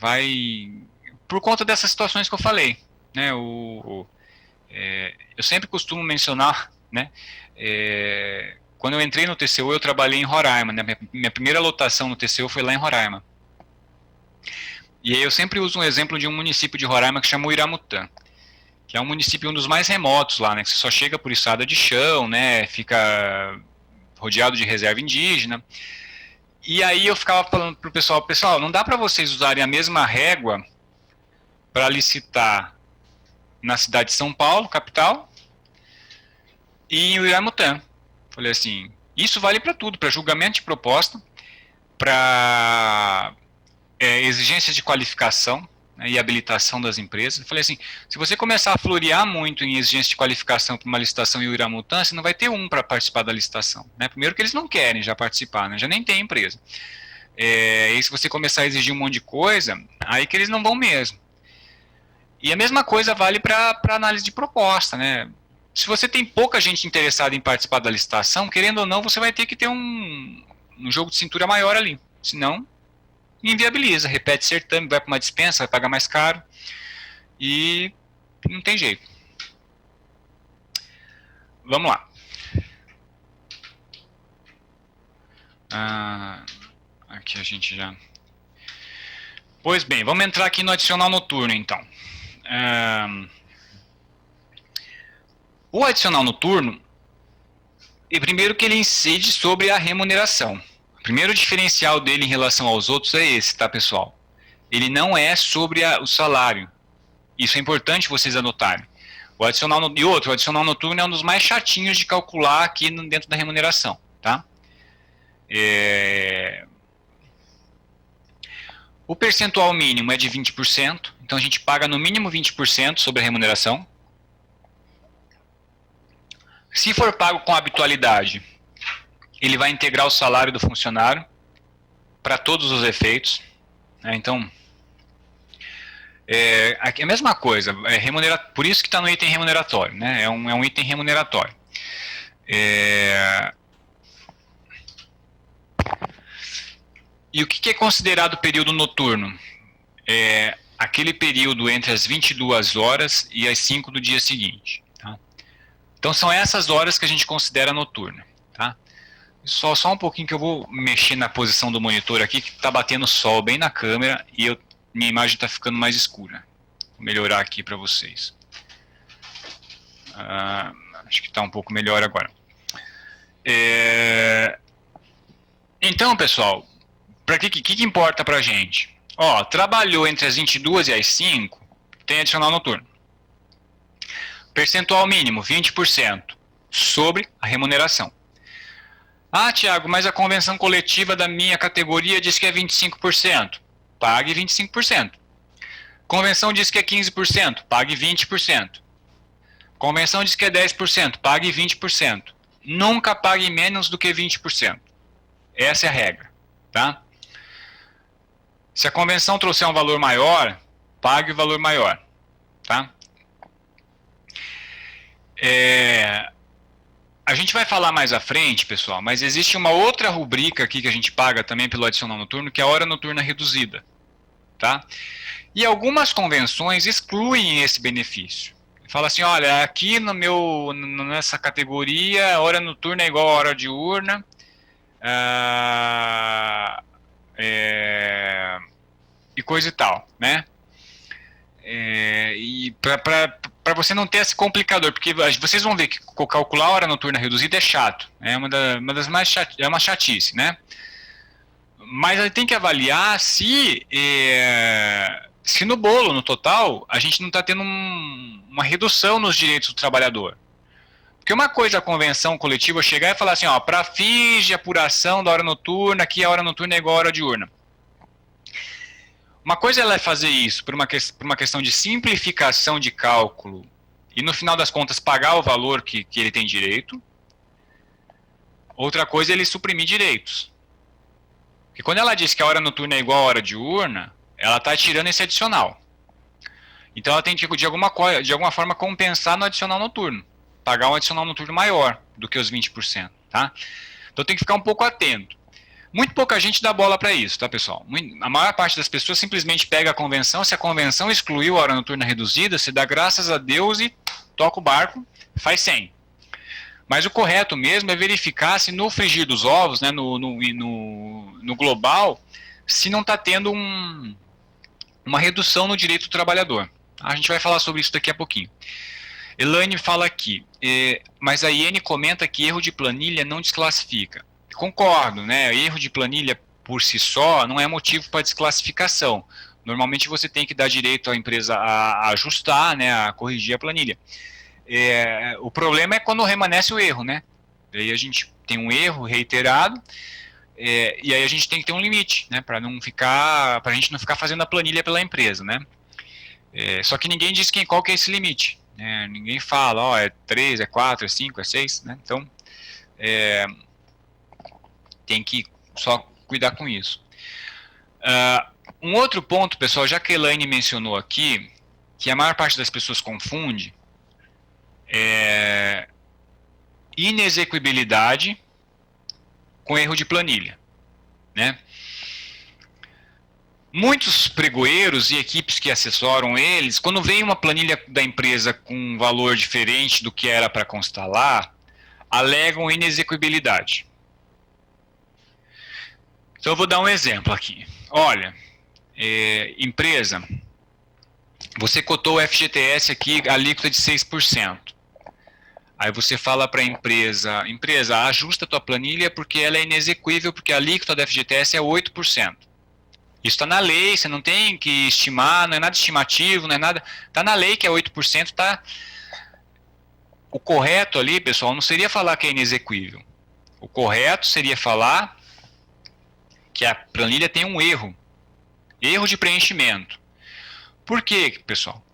Por conta dessas situações que eu falei, né? Eu sempre costumo mencionar, né? Quando eu entrei no TCU, eu trabalhei em Roraima, né? Minha primeira lotação no TCU foi lá em Roraima. E aí eu sempre uso um exemplo de um município de Roraima que chama Iramutã, que é um município um dos mais remotos lá, né? Que você só chega por estrada de chão, né? Fica rodeado de reserva indígena. E aí eu ficava falando pro pessoal, não dá para vocês usarem a mesma régua para licitar na cidade de São Paulo, capital, e em Iramutã. Falei assim, isso vale para tudo, para julgamento de proposta, para exigências de qualificação, né, e habilitação das empresas. Falei assim, se você começar a florear muito em exigência de qualificação para uma licitação em Iramutã, você não vai ter um para participar da licitação, né? Primeiro que eles não querem já participar, né? Já nem tem empresa. E se você começar a exigir um monte de coisa, aí que eles não vão mesmo. E a mesma coisa vale para análise de proposta, né? Se você tem pouca gente interessada em participar da licitação, querendo ou não, você vai ter que ter um jogo de cintura maior ali. Senão, inviabiliza, repete certame, vai para uma dispensa, vai pagar mais caro e não tem jeito. Vamos lá. Aqui a gente já... Pois bem, vamos entrar aqui no adicional noturno, então. O adicional noturno, primeiro que ele incide sobre a remuneração. O primeiro diferencial dele em relação aos outros é esse, tá, pessoal? Ele não é sobre o salário. Isso é importante vocês anotarem. O adicional noturno é um dos mais chatinhos de calcular aqui dentro da remuneração, tá? O percentual mínimo é de 20%, então a gente paga no mínimo 20% sobre a remuneração. Se for pago com habitualidade, ele vai integrar o salário do funcionário para todos os efeitos, né? Então, aqui é a mesma coisa, por isso que está no item remuneratório, né? É um item remuneratório. E o que é considerado período noturno? É aquele período entre as 22 horas e as 5 do dia seguinte. Tá? Então são essas horas que a gente considera noturna. Tá? Só um pouquinho que eu vou mexer na posição do monitor aqui, que está batendo sol bem na câmera e minha imagem está ficando mais escura. Vou melhorar aqui para vocês. Acho que está um pouco melhor agora. Então, pessoal, o que importa para a gente? Trabalhou entre as 22 e as 5, tem adicional noturno. Percentual mínimo, 20%, sobre a remuneração. Tiago, mas a convenção coletiva da minha categoria diz que é 25%. Pague 25%. Convenção diz que é 15%. Pague 20%. Convenção diz que é 10%. Pague 20%. Nunca pague menos do que 20%. Essa é a regra. Tá? Se a convenção trouxer um valor maior, pague o valor maior. Tá? A gente vai falar mais à frente, pessoal, mas existe uma outra rubrica aqui que a gente paga também pelo adicional noturno, que é a hora noturna reduzida. Tá? E algumas convenções excluem esse benefício. Fala assim, olha, aqui nessa categoria, hora noturna é igual a hora diurna, e coisa e tal, né? E para você não ter esse complicador, porque vocês vão ver que calcular a hora noturna reduzida é chato, é uma das mais é uma chatice, né? Mas a gente tem que avaliar se no bolo, no total, a gente não está tendo uma redução nos direitos do trabalhador. Porque uma coisa a convenção coletiva chegar e falar assim, ó, para fins de apuração da hora noturna, aqui a hora noturna é igual a hora diurna. Uma coisa ela é fazer isso por uma questão de simplificação de cálculo e no final das contas pagar o valor que ele tem direito. Outra coisa é ele suprimir direitos. Porque quando ela diz que a hora noturna é igual a hora diurna, ela está tirando esse adicional. Então ela tem que, de alguma forma, compensar no adicional noturno. Pagar um adicional noturno maior do que os 20%. Tá? Então tem que ficar um pouco atento. Muito pouca gente dá bola para isso, tá, pessoal? A maior parte das pessoas simplesmente pega a convenção. Se a convenção excluiu a hora noturna reduzida, se dá graças a Deus e toca o barco, faz 100. Mas o correto mesmo é verificar se no frigir dos ovos, né, no global, se não está tendo uma redução no direito do trabalhador. A gente vai falar sobre isso daqui a pouquinho. Elaine fala aqui, mas a Iene comenta que erro de planilha não desclassifica. Concordo, né? Erro de planilha por si só não é motivo para desclassificação. Normalmente você tem que dar direito à empresa a ajustar, né, a corrigir a planilha. O problema é quando remanesce o erro, né? Aí a gente tem um erro reiterado, e aí a gente tem que ter um limite, né, para a gente não ficar fazendo a planilha pela empresa, né? Só que ninguém diz qual que é esse limite, né? Ninguém fala, ó, é 3, é 4, é 5, é 6, né? Então, tem que só cuidar com isso. Um outro ponto, pessoal, já que a Elaine mencionou aqui, que a maior parte das pessoas confunde, inexequibilidade com erro de planilha, né? Muitos pregoeiros e equipes que assessoram eles, quando vem uma planilha da empresa com um valor diferente do que era para constar lá, alegam inexequibilidade. Então eu vou dar um exemplo aqui. Olha, empresa, você cotou o FGTS aqui, a alíquota de 6%. Aí você fala para a empresa, ajusta a tua planilha porque ela é inexequível, porque a alíquota da FGTS é 8%. Isso está na lei, você não tem que estimar, não é nada estimativo, não é nada... Está na lei que é 8%, tá... O correto ali, pessoal, não seria falar que é inexequível. O correto seria falar que a planilha tem um erro de preenchimento. Por quê, pessoal?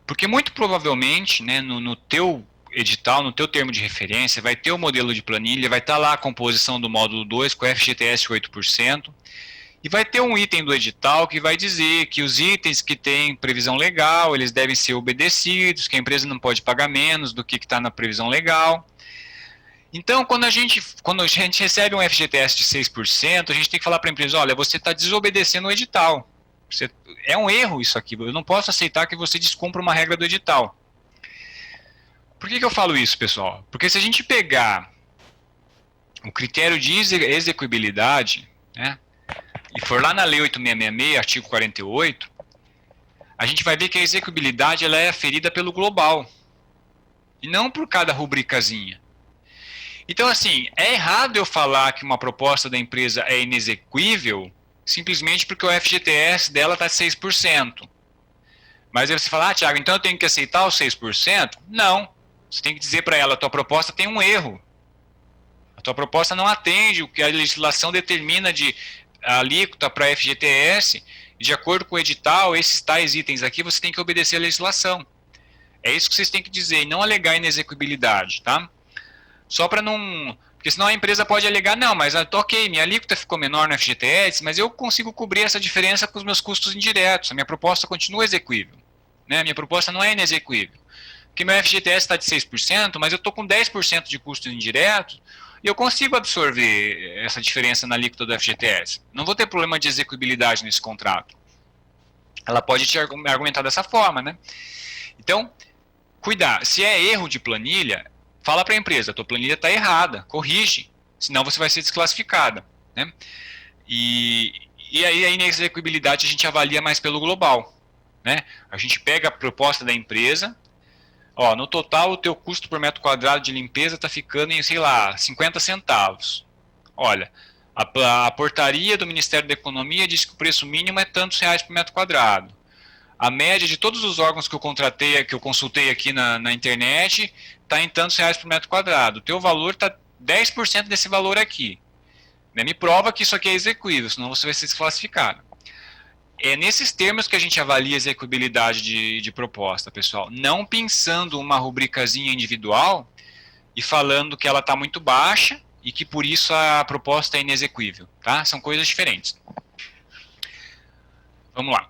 Porque muito provavelmente, né, no teu edital, no teu termo de referência, vai ter o modelo de planilha, vai estar lá a composição do módulo 2 com FGTS 8%, e vai ter um item do edital que vai dizer que os itens que têm previsão legal, eles devem ser obedecidos, que a empresa não pode pagar menos do que está na previsão legal. Então, quando a gente recebe um FGTS de 6%, a gente tem que falar para a empresa, olha, você está desobedecendo o edital. É um erro isso aqui, eu não posso aceitar que você descumpra uma regra do edital. Por que eu falo isso, pessoal? Porque se a gente pegar o critério de execuibilidade, né, e for lá na Lei 8666, artigo 48, a gente vai ver que a execuibilidade ela é aferida pelo global, e não por cada rubricazinha. Então, assim, é errado eu falar que uma proposta da empresa é inexequível simplesmente porque o FGTS dela está 6%. Mas aí você fala, Thiago, então eu tenho que aceitar os 6%? Não. Você tem que dizer para ela, a tua proposta tem um erro. A tua proposta não atende o que a legislação determina de alíquota para FGTS, e de acordo com o edital, esses tais itens aqui, você tem que obedecer a legislação. É isso que vocês têm que dizer, e não alegar inexequibilidade, tá? Só para não... Porque senão a empresa pode alegar, não, mas ok, minha alíquota ficou menor no FGTS, mas eu consigo cobrir essa diferença com os meus custos indiretos, a minha proposta continua exequível, né? Minha proposta não é inexequível. Porque meu FGTS está de 6%, mas eu estou com 10% de custos indiretos, e eu consigo absorver essa diferença na alíquota do FGTS. Não vou ter problema de execuibilidade nesse contrato. Ela pode te argumentar dessa forma, né? Então, cuidar. Se é erro de planilha, fala para a empresa, a tua planilha está errada, corrige, senão você vai ser desclassificada, né? E E aí a inexequibilidade a gente avalia mais pelo global, né? A gente pega a proposta da empresa, ó, no total o teu custo por metro quadrado de limpeza está ficando em, sei lá, 50 centavos. Olha, a portaria do Ministério da Economia diz que o preço mínimo é tantos reais por metro quadrado. A média de todos os órgãos que eu contratei, que eu consultei aqui na internet, está em tantos reais por metro quadrado. O teu valor está 10% desse valor aqui. Me prova que isso aqui é execuível, senão você vai ser desclassificado. É nesses termos que a gente avalia a execuibilidade de proposta, pessoal. Não pensando uma rubricazinha individual e falando que ela está muito baixa e que por isso a proposta é inexequível, tá? São coisas diferentes. Vamos lá.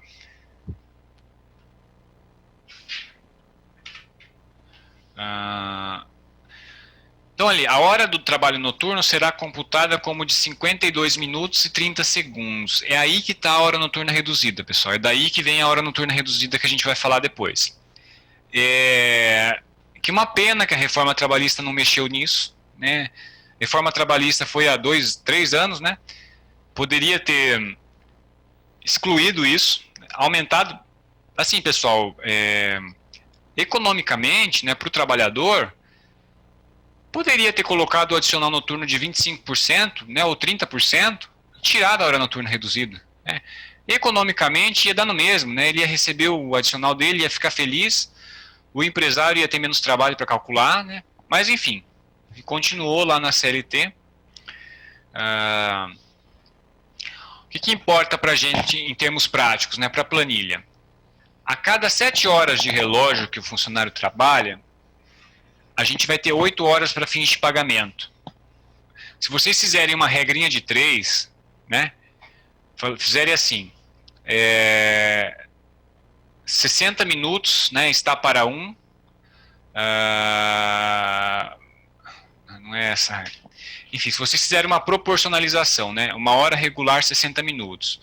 Então ali, a hora do trabalho noturno será computada como de 52 minutos e 30 segundos. É aí que está a hora noturna reduzida, pessoal. É daí que vem a hora noturna reduzida que a gente vai falar depois. Que uma pena que a reforma trabalhista não mexeu nisso, né? Reforma trabalhista foi há 2, 3 anos, né? Poderia ter excluído isso, aumentado. Assim, pessoal, economicamente, né, para o trabalhador, poderia ter colocado o adicional noturno de 25%, né, ou 30%, e tirado a hora noturna reduzida. Né? Economicamente ia dar no mesmo, né? Ele ia receber o adicional dele, ia ficar feliz, o empresário ia ter menos trabalho para calcular, né? Mas enfim, continuou lá na CLT. O que importa para a gente em termos práticos, né, para a planilha? A cada 7 horas de relógio que o funcionário trabalha, a gente vai ter 8 horas para fins de pagamento. Se vocês fizerem uma regrinha de 3, né, fizerem assim, 60 minutos, né, está para um, não é essa, enfim, se vocês fizerem uma proporcionalização, né, uma hora regular 60 minutos,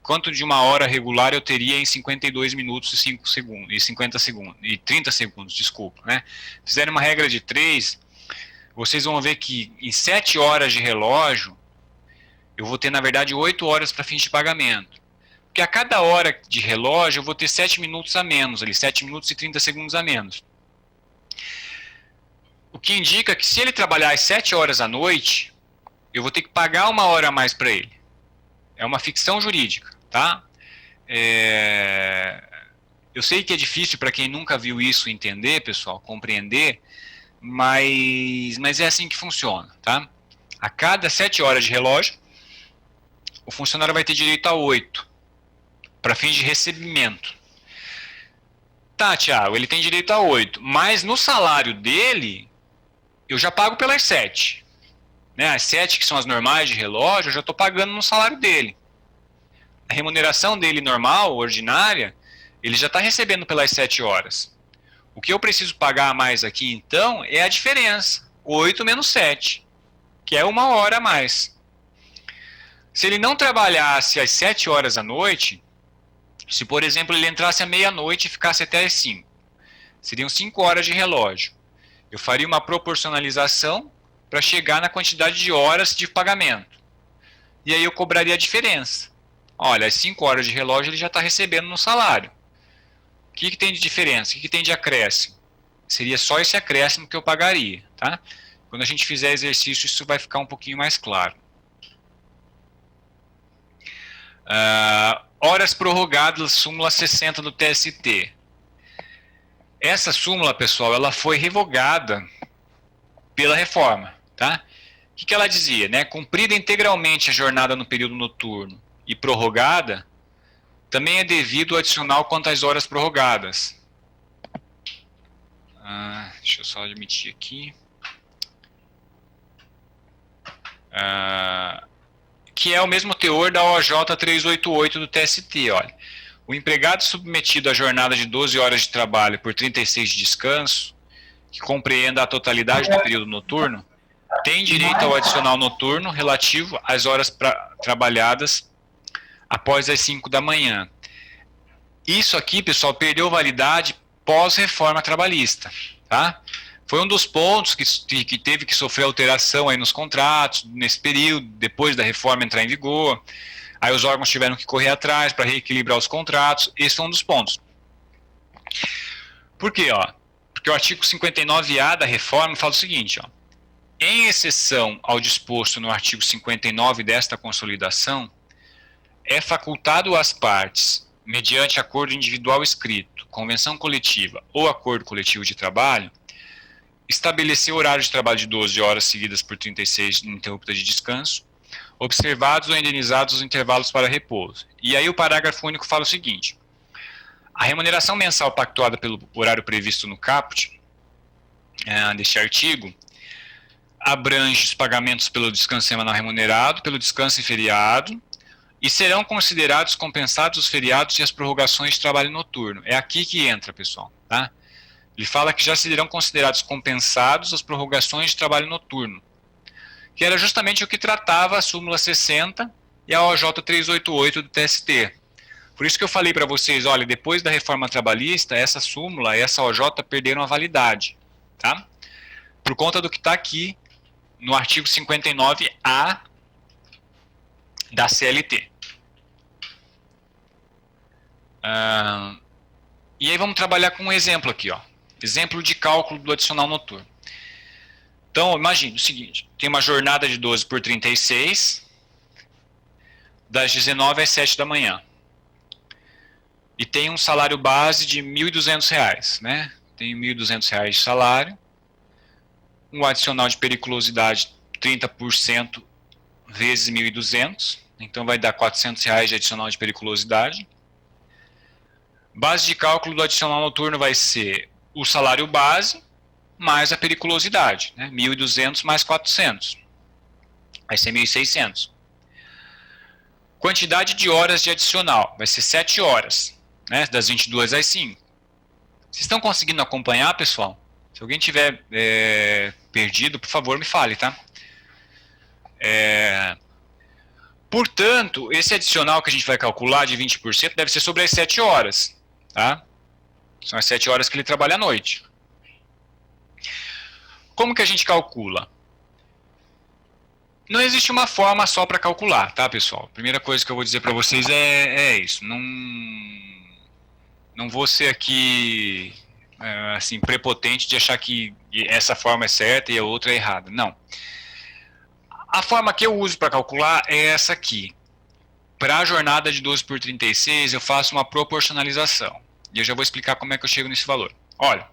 quanto de uma hora regular eu teria em 52 minutos e 5 segundos, e 50 segundos, e 30 segundos, desculpa, né? Fizerem uma regra de 3, vocês vão ver que em 7 horas de relógio, eu vou ter, na verdade, 8 horas para fins de pagamento. Porque a cada hora de relógio, eu vou ter 7 minutos a menos, ali, 7 minutos e 30 segundos a menos. O que indica que se ele trabalhar às 7 horas à noite, eu vou ter que pagar 1 hora a mais para ele. É uma ficção jurídica, tá? Eu sei que é difícil para quem nunca viu isso entender, pessoal, compreender, mas é assim que funciona, tá? A cada 7 horas de relógio, o funcionário vai ter direito a 8, para fins de recebimento. Tá, Thiago, ele tem direito a 8, mas no salário dele, eu já pago pelas 7. Né, as 7 que são as normais de relógio, eu já estou pagando no salário dele. A remuneração dele normal, ordinária, ele já está recebendo pelas 7 horas. O que eu preciso pagar a mais aqui, então, é a diferença. 8 menos 7, que é 1 hora a mais. Se ele não trabalhasse às 7 horas à noite, se, por exemplo, ele entrasse à meia-noite e ficasse até às 5, seriam 5 horas de relógio. Eu faria uma proporcionalização para chegar na quantidade de horas de pagamento. E aí eu cobraria a diferença. Olha, as 5 horas de relógio ele já está recebendo no salário. O que tem de diferença? O que tem de acréscimo? Seria só esse acréscimo que eu pagaria. Tá? Quando a gente fizer exercício, isso vai ficar um pouquinho mais claro. Horas prorrogadas, súmula 60 do TST. Essa súmula, pessoal, ela foi revogada pela reforma, tá? O que ela dizia, né? Cumprida integralmente a jornada no período noturno e prorrogada, também é devido o adicional quanto às horas prorrogadas. Deixa eu só admitir aqui. Que é o mesmo teor da OJ 388 do TST, olha. O empregado submetido à jornada de 12 horas de trabalho por 36 de descanso, que compreenda a totalidade do período noturno, tem direito ao adicional noturno relativo às horas trabalhadas após as 5 da manhã. Isso aqui, pessoal, perdeu validade pós-reforma trabalhista, tá? Foi um dos pontos que teve que sofrer alteração aí nos contratos, nesse período, depois da reforma entrar em vigor. Aí os órgãos tiveram que correr atrás para reequilibrar os contratos. Esse é um dos pontos. Por quê? Porque o artigo 59A da reforma fala o seguinte, em exceção ao disposto no artigo 59 desta consolidação, é facultado às partes, mediante acordo individual escrito, convenção coletiva ou acordo coletivo de trabalho, estabelecer horário de trabalho de 12 horas seguidas por 36 ininterruptas de descanso, observados ou indenizados os intervalos para repouso. E aí o parágrafo único fala o seguinte: a remuneração mensal pactuada pelo horário previsto no caput deste artigo abrange os pagamentos pelo descanso semanal remunerado, pelo descanso e feriado, e serão considerados compensados os feriados e as prorrogações de trabalho noturno. É aqui que entra, pessoal, tá? Ele fala que já serão considerados compensados as prorrogações de trabalho noturno, que era justamente o que tratava a súmula 60 e a OJ 388 do TST. Por isso que eu falei para vocês, olha, depois da reforma trabalhista, essa súmula e essa OJ perderam a validade, tá? Por conta do que está aqui no artigo 59A da CLT. E aí vamos trabalhar com um exemplo aqui, exemplo de cálculo do adicional noturno. Então, imagine o seguinte, tem uma jornada de 12 por 36, das 19 às 7 da manhã. E tem um salário base de R$ 1.200, né? Tem R$ 1.200 de salário, um adicional de periculosidade 30% vezes 1.200, então vai dar R$ 400 de adicional de periculosidade. Base de cálculo do adicional noturno vai ser o salário base mais a periculosidade, né? 1.200 mais 400, vai ser 1.600. Quantidade de horas de adicional, vai ser 7 horas, né? Das 22 às 5. Vocês estão conseguindo acompanhar, pessoal? Se alguém tiver perdido, por favor, me fale, tá? Portanto, esse adicional que a gente vai calcular de 20% deve ser sobre as 7 horas, tá? São as 7 horas que ele trabalha à noite. Como que a gente calcula? Não existe uma forma só para calcular, tá, pessoal? Primeira coisa que eu vou dizer para vocês é isso. Não vou ser aqui assim, prepotente de achar que essa forma é certa e a outra é errada. Não. A forma que eu uso para calcular é essa aqui. Para a jornada de 12 por 36, eu faço uma proporcionalização. E eu já vou explicar como é que eu chego nesse valor. Olha,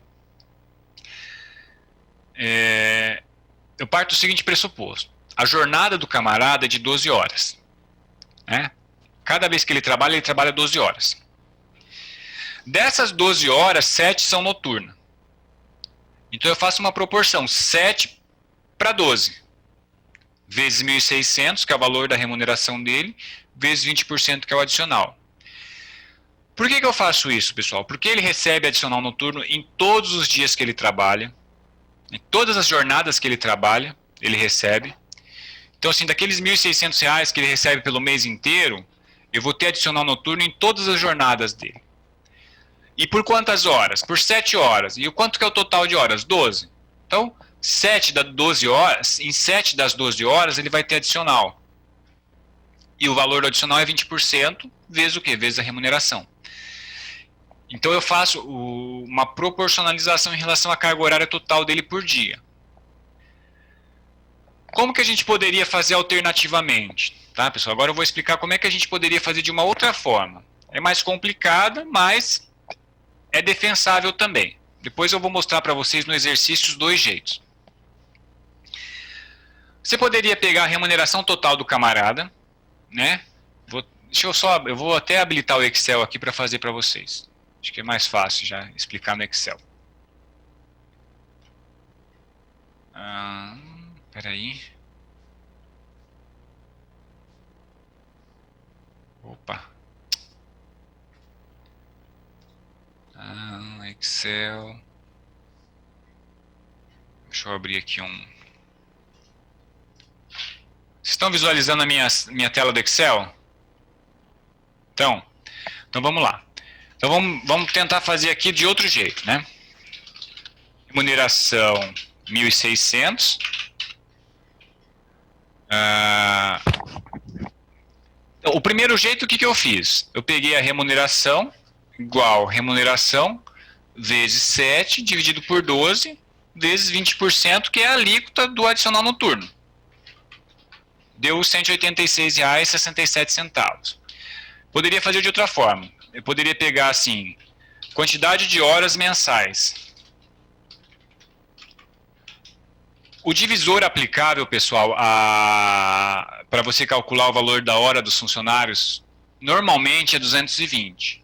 eu parto do seguinte pressuposto. A jornada do camarada é de 12 horas. Né? Cada vez que ele trabalha 12 horas. Dessas 12 horas, 7 são noturnas. Então eu faço uma proporção, 7 para 12. Vezes 1.600, que é o valor da remuneração dele, vezes 20%, que é o adicional. Por que eu faço isso, pessoal? Porque ele recebe adicional noturno em todos os dias que ele trabalha, em todas as jornadas que ele trabalha, ele recebe. Então, assim, daqueles R$ 1.600 que ele recebe pelo mês inteiro, eu vou ter adicional noturno em todas as jornadas dele. E por quantas horas? Por 7 horas. E o quanto que é o total de horas? 12. Então, 7 das 12 horas, em 7 das 12 horas ele vai ter adicional. E o valor do adicional é 20%, vezes o quê? Vezes a remuneração. Então eu faço uma proporcionalização em relação à carga horária total dele por dia. Como que a gente poderia fazer alternativamente? Tá, pessoal? Agora eu vou explicar como é que a gente poderia fazer de uma outra forma. É mais complicada, mas é defensável também. Depois eu vou mostrar para vocês no exercício os dois jeitos. Você poderia pegar a remuneração total do camarada, né? Eu vou até habilitar o Excel aqui para fazer para vocês. Acho que é mais fácil já explicar no Excel. Espera aí. Opa. Excel. Deixa eu abrir aqui um. Vocês estão visualizando a minha tela do Excel? Então vamos lá. Então vamos tentar fazer aqui de outro jeito, né? remuneração 1.600. O primeiro jeito, o que eu fiz? Eu peguei a remuneração igual remuneração vezes 7 dividido por 12 vezes 20%, que é a alíquota do adicional noturno. Deu R$ 186,67. Poderia fazer de outra forma. Eu poderia pegar assim, quantidade de horas mensais. O divisor aplicável, pessoal, para você calcular o valor da hora dos funcionários, normalmente é 220.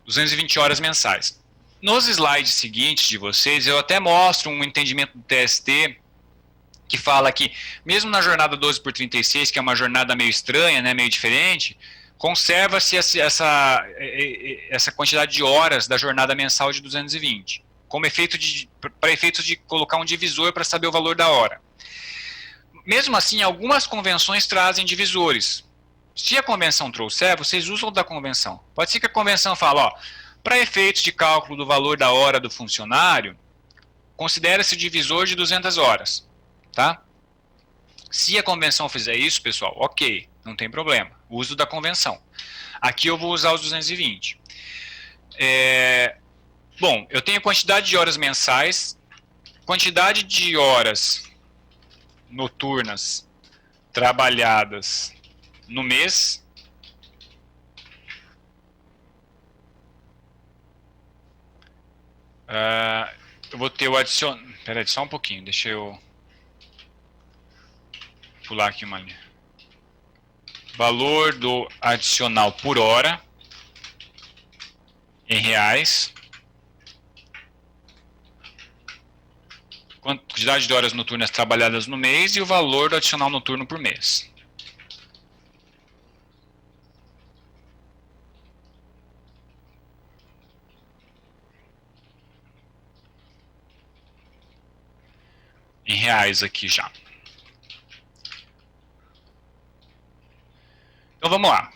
220 horas mensais. Nos slides seguintes de vocês, eu até mostro um entendimento do TST que fala que, mesmo na jornada 12 por 36, que é uma jornada meio estranha, né, meio diferente, conserva-se essa quantidade de horas da jornada mensal de 220, como para efeitos de colocar um divisor para saber o valor da hora. Mesmo assim, algumas convenções trazem divisores. Se a convenção trouxer, vocês usam o da convenção. Pode ser que a convenção fale, ó, para efeitos de cálculo do valor da hora do funcionário, considera-se o divisor de 200 horas. Tá? Se a convenção fizer isso, pessoal, ok, não tem problema. Uso da convenção. Aqui eu vou usar os 220. Bom, eu tenho quantidade de horas mensais, quantidade de horas noturnas trabalhadas no mês. Eu vou ter o adicional. Espera aí, só um pouquinho, deixa eu pular aqui uma linha. Valor do adicional por hora em reais. Quantidade de horas noturnas trabalhadas no mês e o valor do adicional noturno por mês. Em reais aqui já. Então vamos lá.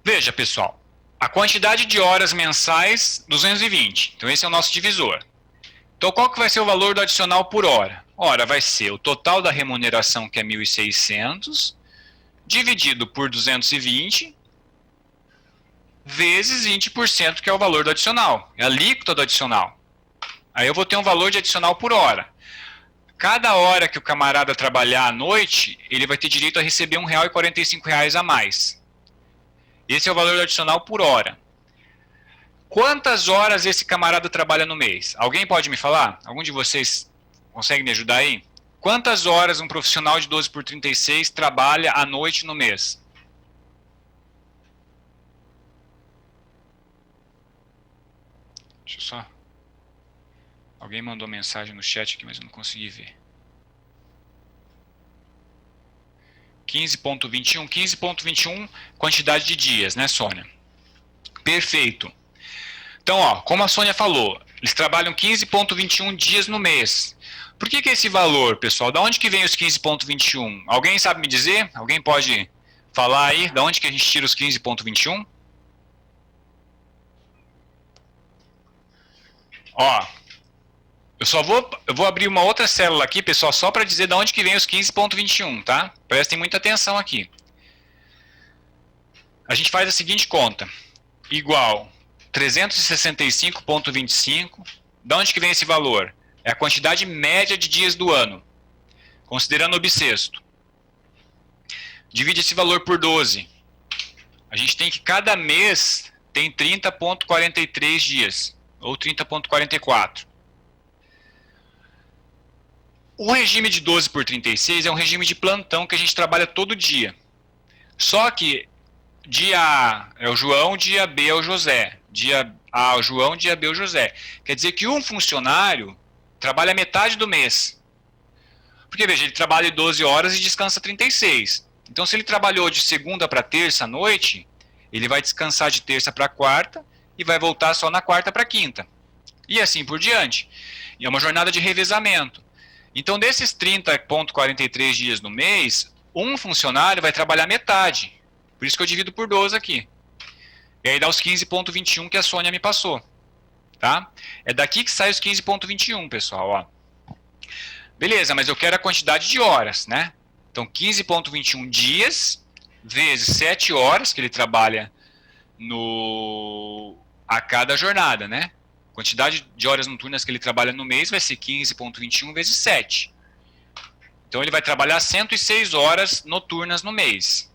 Veja, pessoal, a quantidade de horas mensais, 220. Então esse é o nosso divisor. Então qual que vai ser o valor do adicional por hora? Ora, vai ser o total da remuneração, que é 1.600, dividido por 220, vezes 20%, que é o valor do adicional. É a alíquota do adicional. Aí eu vou ter um valor de adicional por hora. Cada hora que o camarada trabalhar à noite, ele vai ter direito a receber R$ 1,45 a mais. Esse é o valor adicional por hora. Quantas horas esse camarada trabalha no mês? Alguém pode me falar? Algum de vocês consegue me ajudar aí? Quantas horas um profissional de 12 por 36 trabalha à noite no mês? Deixa eu só... Alguém mandou mensagem no chat aqui, mas eu não consegui ver. 15.21, 15.21, quantidade de dias, né, Sônia? Perfeito. Então, ó, como a Sônia falou, eles trabalham 15.21 dias no mês. Por que esse valor, pessoal? Da onde que vem os 15.21? Alguém sabe me dizer? Alguém pode falar aí? Da onde que a gente tira os 15.21? Ó... Eu vou abrir uma outra célula aqui, pessoal, só para dizer de onde que vem os 15.21, tá? Prestem muita atenção aqui. A gente faz a seguinte conta. Igual 365.25. De onde que vem esse valor? É a quantidade média de dias do ano, considerando o bissexto. Divide esse valor por 12. A gente tem que cada mês tem 30.43 dias, ou 30.44. O regime de 12 por 36 é um regime de plantão que a gente trabalha todo dia. Só que dia A é o João, dia B é o José. Dia A é o João, dia B é o José. Quer dizer que um funcionário trabalha metade do mês. Porque, veja, ele trabalha 12 horas e descansa 36. Então, se ele trabalhou de segunda para terça à noite, ele vai descansar de terça para quarta e vai voltar só na quarta para quinta. E assim por diante. E é uma jornada de revezamento. Então, desses 30.43 dias no mês, um funcionário vai trabalhar metade. Por isso que eu divido por 12 aqui. E aí dá os 15.21 que a Sônia me passou. tá? É daqui que sai os 15,21, pessoal, ó. Beleza, mas eu quero a quantidade de horas, né? Então, 15,21 dias vezes 7 horas que ele trabalha a cada jornada, né? Quantidade de horas noturnas que ele trabalha no mês vai ser 15,21 vezes 7. Então, ele vai trabalhar 106 horas noturnas no mês.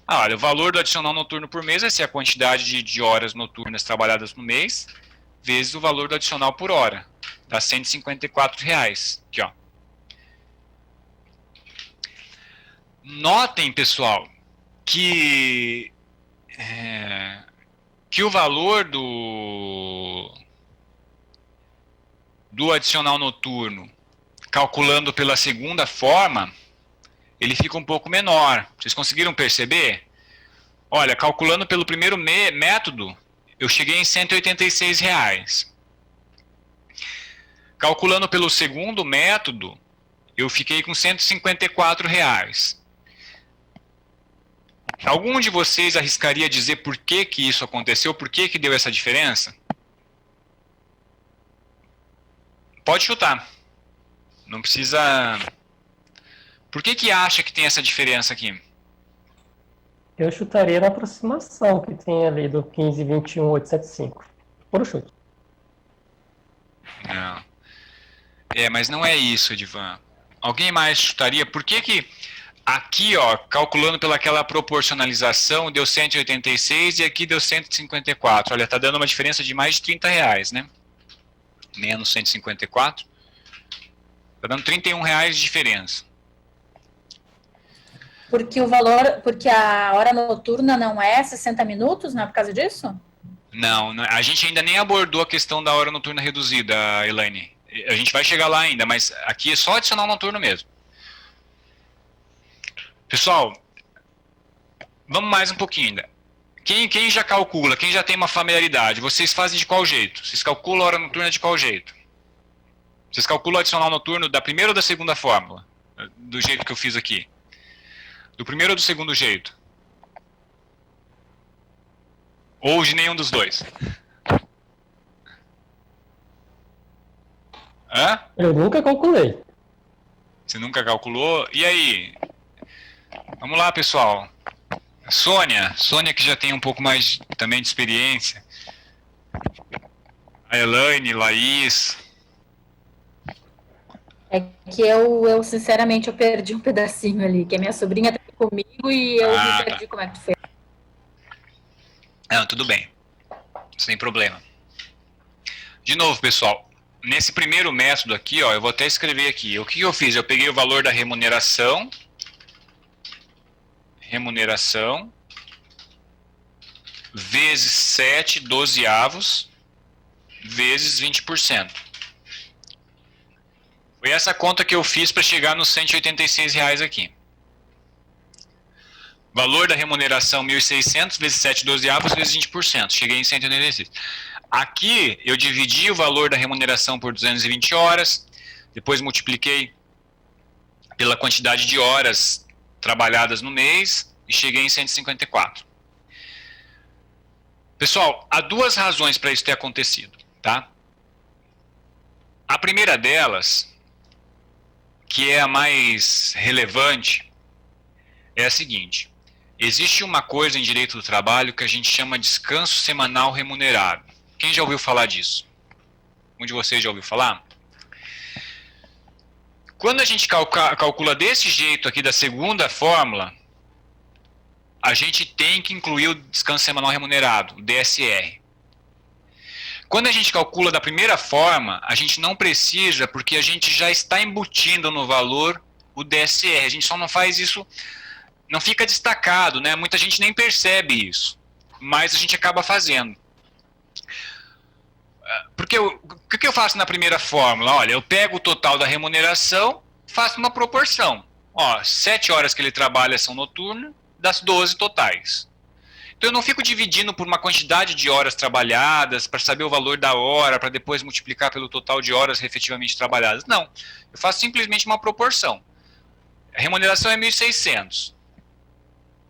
Olha, o valor do adicional noturno por mês vai ser a quantidade de horas noturnas trabalhadas no mês vezes o valor do adicional por hora. Dá R$154. Aqui, ó. Notem, pessoal, que o valor do adicional noturno, calculando pela segunda forma, ele fica um pouco menor. Vocês conseguiram perceber? Olha, calculando pelo primeiro método, eu cheguei em R$186. Calculando pelo segundo método, eu fiquei com R$154. Algum de vocês arriscaria dizer por que que isso aconteceu? Por que que deu essa diferença? Pode chutar. Não precisa... Por que que acha que tem essa diferença aqui? Eu chutaria na aproximação que tem ali do 15,21,875. Por chute. Não. Mas não é isso, Edivan. Alguém mais chutaria? Por que que aqui, ó, calculando pelaquela proporcionalização, deu 186 e aqui deu 154. Olha, tá dando uma diferença de mais de R$30, né? Menos 154. Tá dando R$31 de diferença. Porque a hora noturna não é 60 minutos, não é por causa disso? Não, a gente ainda nem abordou a questão da hora noturna reduzida, Elaine. A gente vai chegar lá ainda, mas aqui é só adicional noturno mesmo. Pessoal, vamos mais um pouquinho ainda. Quem já calcula, quem já tem uma familiaridade, vocês fazem de qual jeito? Vocês calculam a hora noturna de qual jeito? Vocês calculam o adicional noturno da primeira ou da segunda fórmula? Do jeito que eu fiz aqui? Do primeiro ou do segundo jeito? Ou de nenhum dos dois? Hã? Eu nunca calculei. Você nunca calculou? E aí? Vamos lá, pessoal. Sônia que já tem um pouco mais também de experiência. A Elaine, Laís. É que eu sinceramente, eu perdi um pedacinho ali, que a minha sobrinha tá comigo e eu me perdi como é que foi. Não, tudo bem. Sem problema. De novo, pessoal. Nesse primeiro método aqui, ó, eu vou até escrever aqui. O que eu fiz? Eu peguei o valor da remuneração. Remuneração. Vezes 7/12, vezes 20%. Foi essa conta que eu fiz para chegar nos R$186 aqui. Valor da remuneração 1.600 vezes 7/12 vezes 20%. Cheguei em 186. Aqui eu dividi o valor da remuneração por 220 horas, depois multipliquei pela quantidade de horas trabalhadas no mês e cheguei em 154. Pessoal, há duas razões para isso ter acontecido, tá? A primeira delas, que é a mais relevante, é a seguinte: existe uma coisa em direito do trabalho que a gente chama de descanso semanal remunerado. Quem já ouviu falar disso? Um de vocês já ouviu falar? Quando a gente calcula desse jeito aqui da segunda fórmula, a gente tem que incluir o descanso semanal remunerado, o DSR. Quando a gente calcula da primeira forma, a gente não precisa, porque a gente já está embutindo no valor o DSR. A gente só não faz isso, não fica destacado, né? Muita gente nem percebe isso, mas a gente acaba fazendo. Porque o que eu faço na primeira fórmula? Olha, eu pego o total da remuneração, faço uma proporção. Ó, 7 horas que ele trabalha são noturnas, das 12 totais. Então eu não fico dividindo por uma quantidade de horas trabalhadas, para saber o valor da hora, para depois multiplicar pelo total de horas efetivamente trabalhadas. Não, eu faço simplesmente uma proporção. A remuneração é 1.600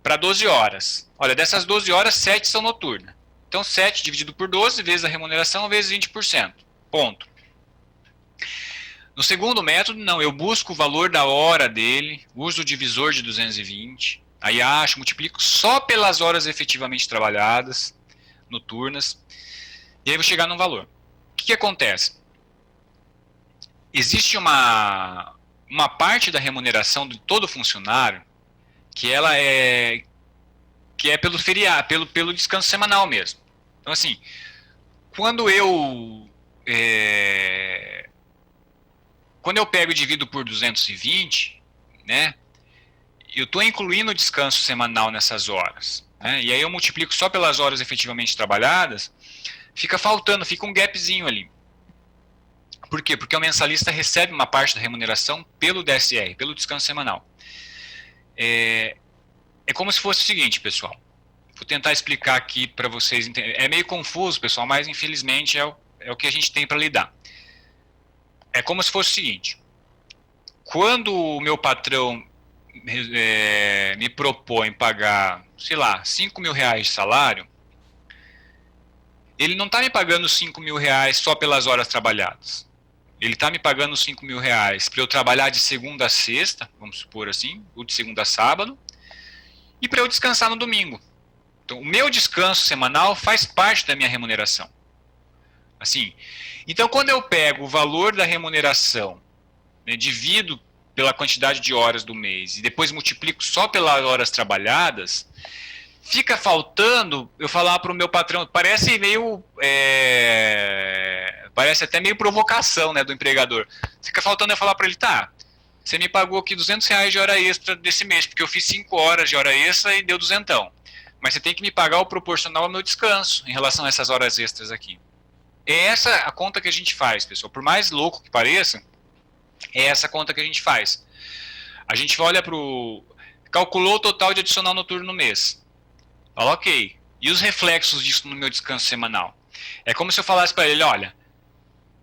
para 12 horas. Olha, dessas 12 horas, 7 são noturnas. Então, 7 dividido por 12 vezes a remuneração vezes 20%. Ponto. No segundo método, não, eu busco o valor da hora dele, uso o divisor de 220, aí acho, multiplico só pelas horas efetivamente trabalhadas, noturnas, e aí vou chegar num valor. O que acontece? Existe uma parte da remuneração de todo funcionário que ela é pelo feriado, pelo descanso semanal mesmo. Então, assim, quando eu pego e divido por 220, né, eu estou incluindo o descanso semanal nessas horas, né, e aí eu multiplico só pelas horas efetivamente trabalhadas, fica um gapzinho ali. Por quê? Porque o mensalista recebe uma parte da remuneração pelo DSR, pelo descanso semanal. É como se fosse o seguinte, pessoal. Vou tentar explicar aqui para vocês entenderem. É meio confuso, pessoal, mas infelizmente é o que a gente tem para lidar. É como se fosse o seguinte. Quando o meu patrão me propõe pagar, sei lá, 5 mil reais de salário, ele não está me pagando 5 mil reais só pelas horas trabalhadas. Ele está me pagando 5 mil reais para eu trabalhar de segunda a sexta, vamos supor assim, ou de segunda a sábado, e para eu descansar no domingo. Então, o meu descanso semanal faz parte da minha remuneração. Assim, então quando eu pego o valor da remuneração, né, divido pela quantidade de horas do mês e depois multiplico só pelas horas trabalhadas, fica faltando eu falar para o meu patrão, parece até meio provocação, né, do empregador. Fica faltando eu falar para ele, tá, você me pagou aqui 200 reais de hora extra desse mês, porque eu fiz 5 horas de hora extra e deu 200. Mas você tem que me pagar o proporcional ao meu descanso em relação a essas horas extras aqui. É essa a conta que a gente faz, pessoal. Por mais louco que pareça, é essa conta que a gente faz. A gente olha calculou o total de adicional noturno no mês. Fala, ok. E os reflexos disso no meu descanso semanal? É como se eu falasse para ele, olha,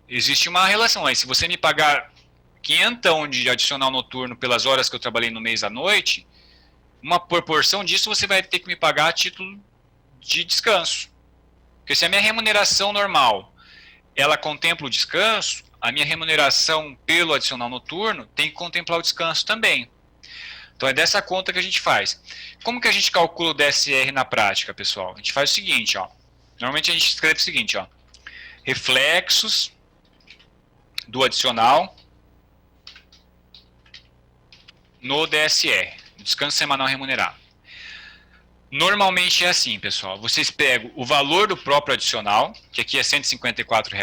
existe uma relação aí. Se você me pagar 500 de adicional noturno pelas horas que eu trabalhei no mês à noite, uma proporção disso você vai ter que me pagar a título de descanso. Porque se a minha remuneração normal ela contempla o descanso, a minha remuneração pelo adicional noturno tem que contemplar o descanso também. Então é dessa conta que a gente faz. Como que a gente calcula o DSR na prática, pessoal? A gente faz o seguinte, ó. Normalmente a gente escreve o seguinte, ó. Reflexos do adicional no DSR, descanso semanal remunerado. Normalmente é assim, pessoal. Vocês pegam o valor do próprio adicional, que aqui é R$ 154,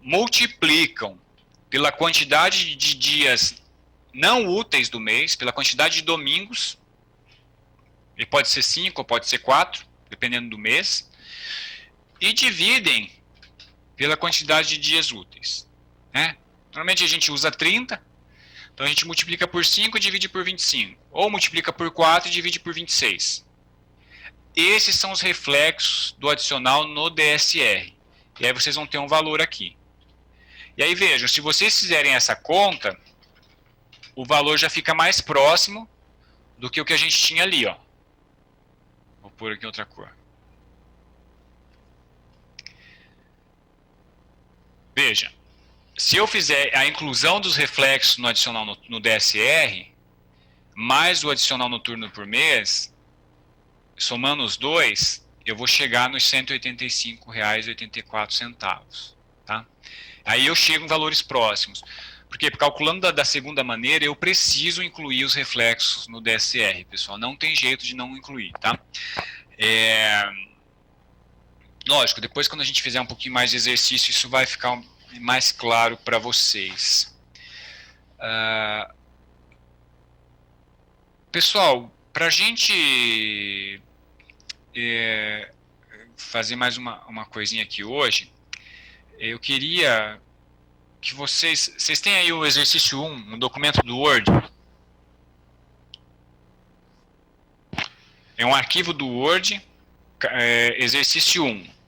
multiplicam pela quantidade de dias não úteis do mês, pela quantidade de domingos, e pode ser 5 ou pode ser 4, dependendo do mês, e dividem pela quantidade de dias úteis, né? Normalmente a gente usa 30, então a gente multiplica por 5 e divide por 25. Ou multiplica por 4 e divide por 26. Esses são os reflexos do adicional no DSR. E aí vocês vão ter um valor aqui. E aí vejam, se vocês fizerem essa conta, o valor já fica mais próximo do que o que a gente tinha ali, ó. Vou pôr aqui outra cor. Veja. Se eu fizer a inclusão dos reflexos no adicional no DSR, mais o adicional noturno por mês, somando os dois, eu vou chegar nos R$ 185,84. Tá? Aí eu chego em valores próximos. Porque calculando da segunda maneira, eu preciso incluir os reflexos no DSR, pessoal. Não tem jeito de não incluir, tá? Lógico, depois quando a gente fizer um pouquinho mais de exercício, isso vai ficar mais claro para vocês. Pessoal, para a gente fazer mais uma coisinha aqui hoje, eu queria que vocês têm aí o exercício 1, no documento do Word. É um arquivo do Word, exercício 1.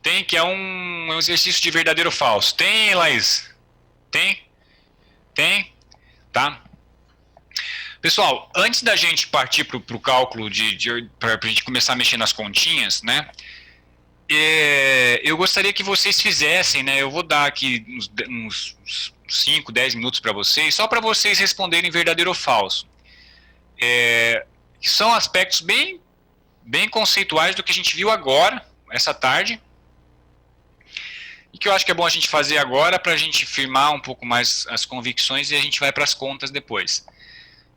Tem, que é um exercício de verdadeiro ou falso. Tem, Laís? Tem? Tem? Tá? Pessoal, antes da gente partir para o cálculo para a gente começar a mexer nas continhas, né? Eu gostaria que vocês fizessem, né? Eu vou dar aqui uns 5, 10 minutos para vocês, só para vocês responderem verdadeiro ou falso. Que são aspectos bem conceituais do que a gente viu agora, essa tarde, e que eu acho que é bom a gente fazer agora para a gente firmar um pouco mais as convicções e a gente vai para as contas depois.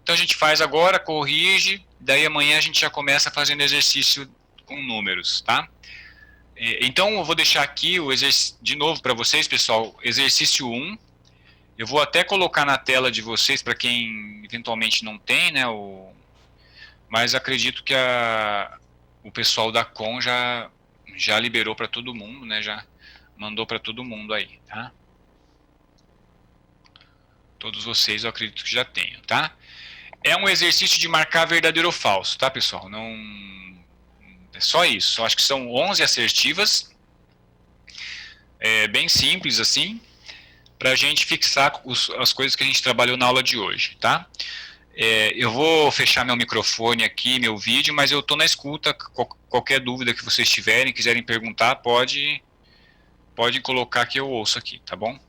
Então a gente faz agora, corrige, daí amanhã a gente já começa fazendo exercício com números, tá? Então eu vou deixar aqui o exercício de novo para vocês, pessoal, exercício 1. Eu vou até colocar na tela de vocês para quem eventualmente não tem, né? Mas acredito que o pessoal da Com já liberou para todo mundo, né? Já mandou para todo mundo aí, tá? Todos vocês eu acredito que já tenham, tá? É um exercício de marcar verdadeiro ou falso, tá, pessoal? Não é só isso. Eu acho que são 11 assertivas, bem simples assim, para a gente fixar as coisas que a gente trabalhou na aula de hoje, tá? Eu vou fechar meu microfone aqui, meu vídeo, mas eu estou na escuta. Qualquer dúvida que vocês tiverem, quiserem perguntar, pode colocar que eu ouço aqui, tá bom?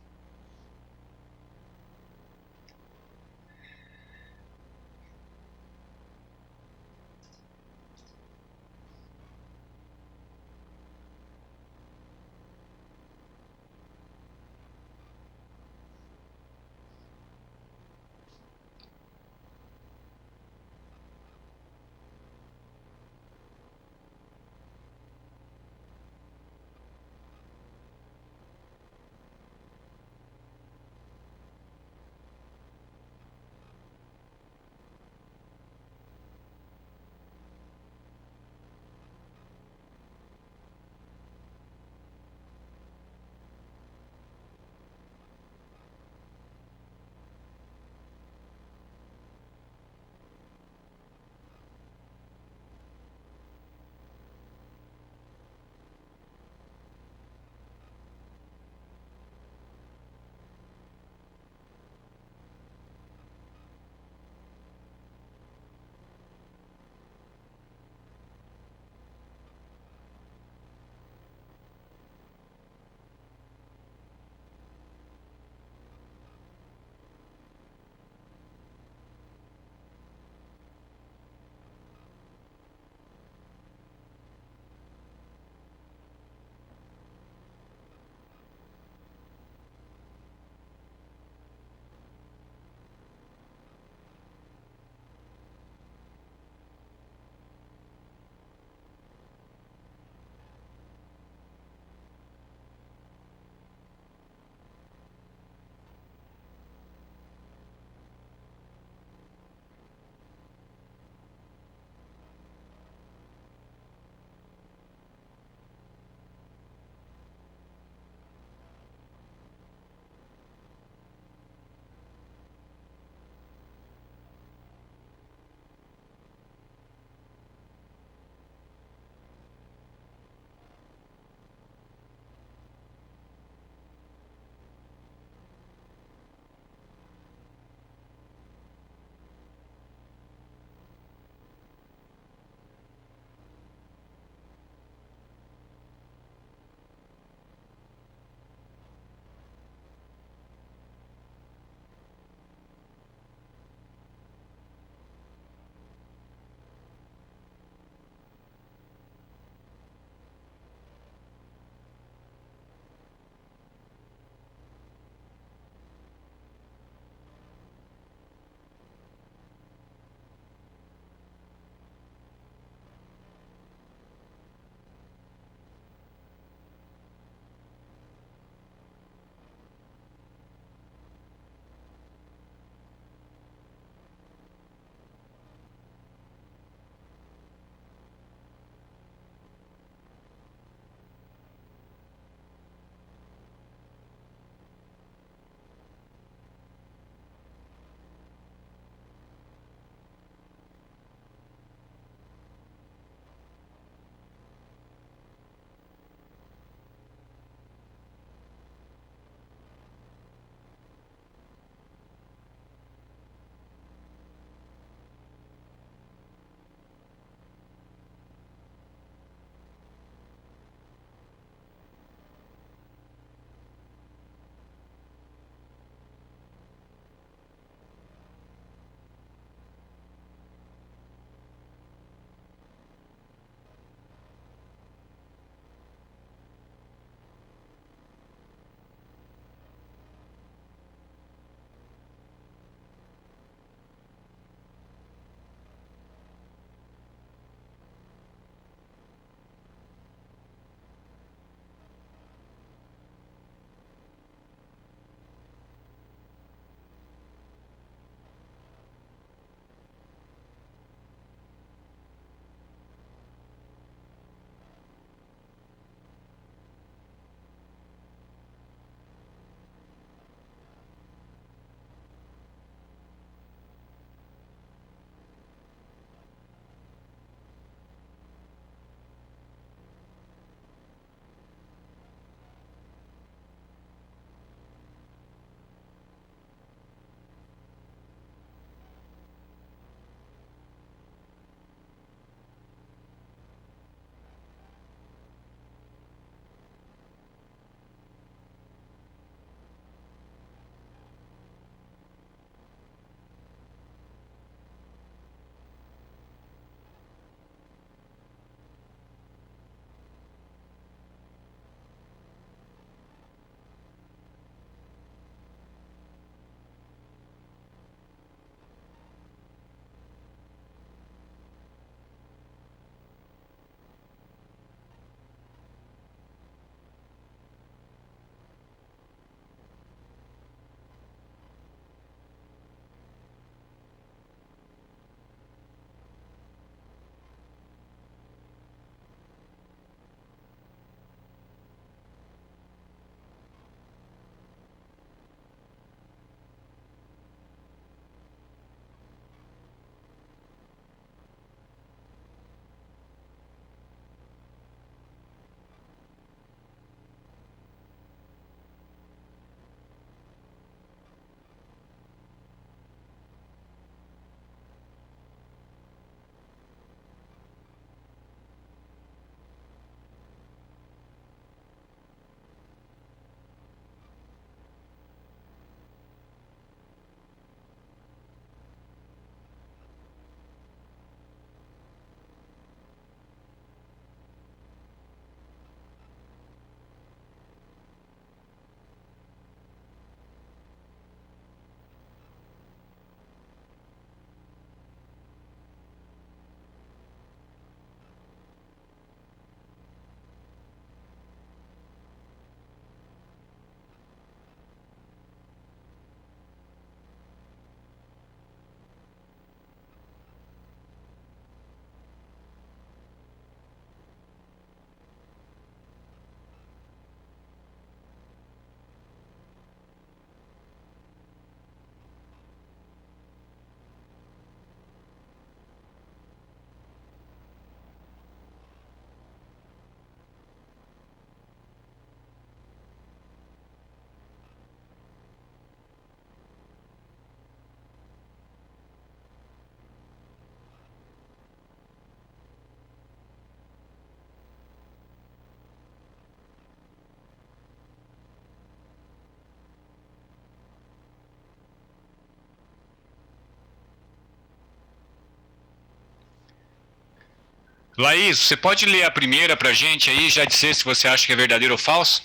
Laís, você pode ler a primeira para a gente aí, já dizer se você acha que é verdadeiro ou falso?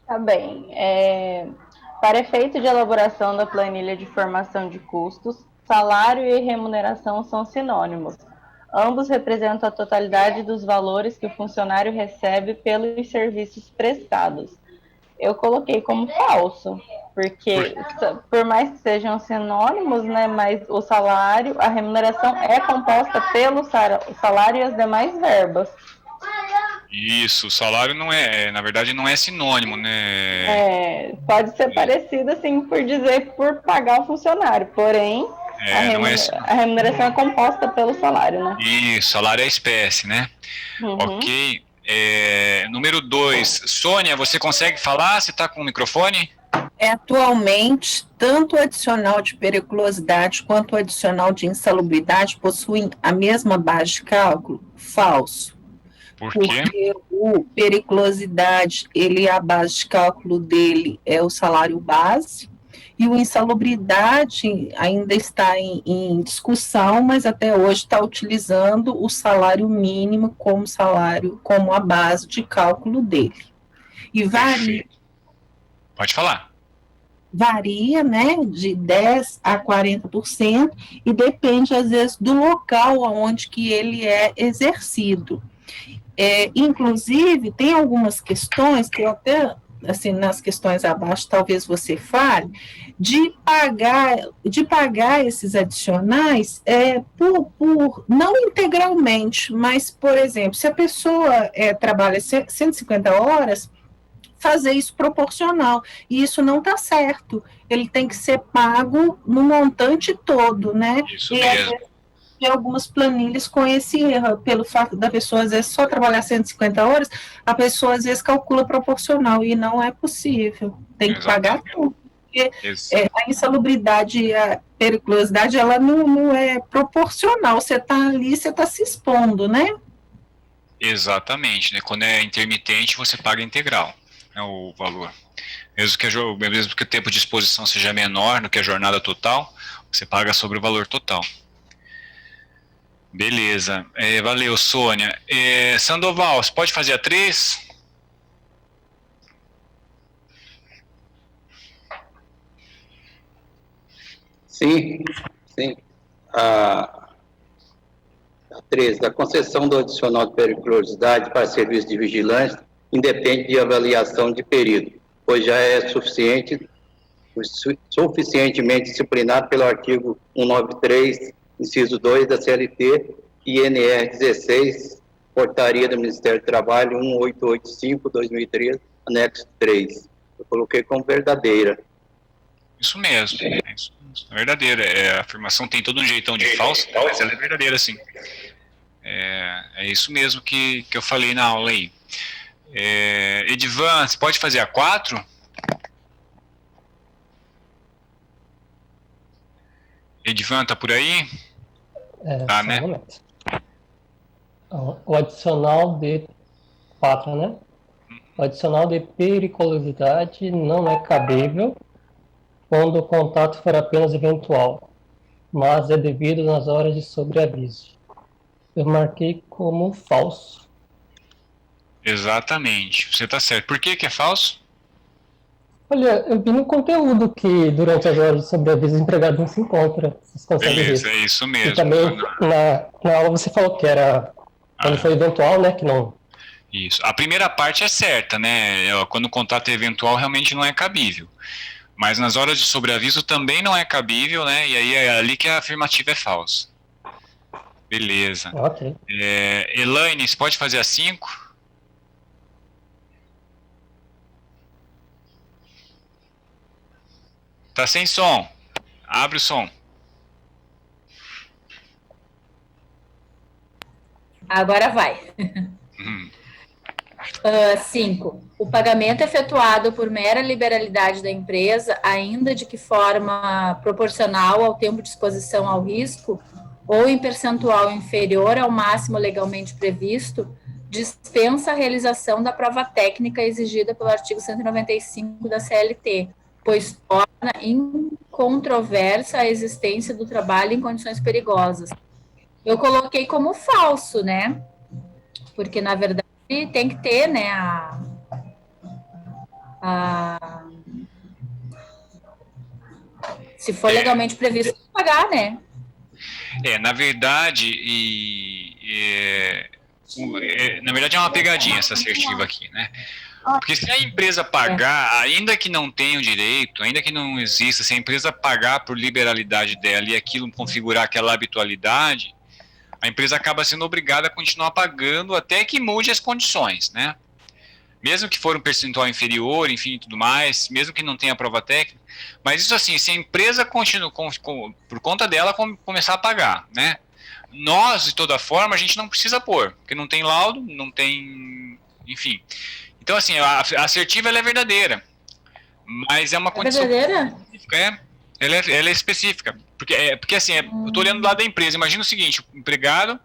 Tá bem. Para efeito de elaboração da planilha de formação de custos, salário e remuneração são sinônimos. Ambos representam a totalidade dos valores que o funcionário recebe pelos serviços prestados. Eu coloquei como falso, porque por mais que sejam sinônimos, né, mas o salário, a remuneração é composta pelo salário e as demais verbas. Isso, o salário não na verdade não é sinônimo, né? Pode ser parecido assim por dizer por pagar o funcionário, porém a remuneração é composta pelo salário, né? Isso, salário é espécie, né? Uhum. Ok. Número 2, Sônia, você consegue falar? Você está com o microfone? Atualmente, tanto o adicional de periculosidade quanto o adicional de insalubridade possuem a mesma base de cálculo? Falso. Por quê? Porque o periculosidade, a base de cálculo dele é o salário base, e o insalubridade ainda está em discussão, mas até hoje está utilizando o salário mínimo como a base de cálculo dele. E varia. Pode falar. Varia, né, de 10% a 40%, e depende, às vezes, do local onde que ele é exercido. Inclusive, tem algumas questões que eu até, assim, nas questões abaixo, talvez você fale, de pagar esses adicionais não integralmente, mas, por exemplo, se a pessoa trabalha 150 horas, fazer isso proporcional, e isso não está certo, ele tem que ser pago no montante todo, né? Isso mesmo. E algumas planilhas com esse erro, pelo fato da pessoa, às vezes, só trabalhar 150 horas, a pessoa, às vezes, calcula proporcional, e não é possível, tem que pagar tudo, porque a insalubridade e a periculosidade, ela não é proporcional, você está ali, você está se expondo, né? Exatamente, né? Quando é intermitente, você paga integral, né, o valor. Mesmo que o tempo de exposição seja menor do que a jornada total, você paga sobre o valor total. Beleza. Valeu, Sônia. Sandoval, você pode fazer a 3? Sim. A 3, a concessão do adicional de periculosidade para serviço de vigilância independe de avaliação de período, pois já é suficientemente disciplinado pelo artigo 193, inciso 2 da CLT e NR 16, portaria do Ministério do Trabalho 1885/2013, anexo 3. Eu coloquei como verdadeira. Isso mesmo, isso é verdadeira. A afirmação tem todo um jeitão de falso, mas ela é verdadeira, sim. É isso mesmo que eu falei na aula aí. Edivan, você pode fazer a 4? Edivan, tá por aí? Tá, né? O adicional de 4, né? O adicional de periculosidade não é cabível quando o contato for apenas eventual, mas é devido nas horas de sobreaviso. Eu marquei como falso. Exatamente, você está certo. Por que é falso? Olha, eu vi no conteúdo que durante as horas de sobreaviso o empregado não se encontra. Vocês conseguem Beleza, ver. é isso mesmo. E também na aula você falou que era quando foi eventual, né? Que não. Isso. A primeira parte é certa, né? Quando o contato é eventual, realmente não é cabível. Mas nas horas de sobreaviso também não é cabível, né? E aí é ali que a afirmativa é falsa. Beleza. Ok. Elaine, você pode fazer a 5? Tá sem som. Abre o som. Agora vai. 5. O pagamento efetuado por mera liberalidade da empresa, ainda de que forma proporcional ao tempo de exposição ao risco, ou em percentual inferior ao máximo legalmente previsto, dispensa a realização da prova técnica exigida pelo artigo 195 da CLT, pois torna incontroversa a existência do trabalho em condições perigosas. Eu coloquei como falso, né? Porque, na verdade, tem que ter, né, se for legalmente previsto, pagar, né? Na verdade, na verdade é uma pegadinha essa assertiva aqui, né? Porque se a empresa pagar, ainda que não tenha o direito, ainda que não exista, se a empresa pagar por liberalidade dela e aquilo configurar aquela habitualidade, a empresa acaba sendo obrigada a continuar pagando até que mude as condições, né? Mesmo que for um percentual inferior, enfim, e tudo mais, mesmo que não tenha prova técnica, mas isso assim, se a empresa continua, por conta dela, começar a pagar, né? Nós, de toda forma, a gente não precisa pôr, porque não tem laudo, não tem, enfim. Então, assim, a assertiva ela é verdadeira, mas é uma condição específica, ela é específica, porque assim, eu estou olhando do lado da empresa, imagina o seguinte, o empregado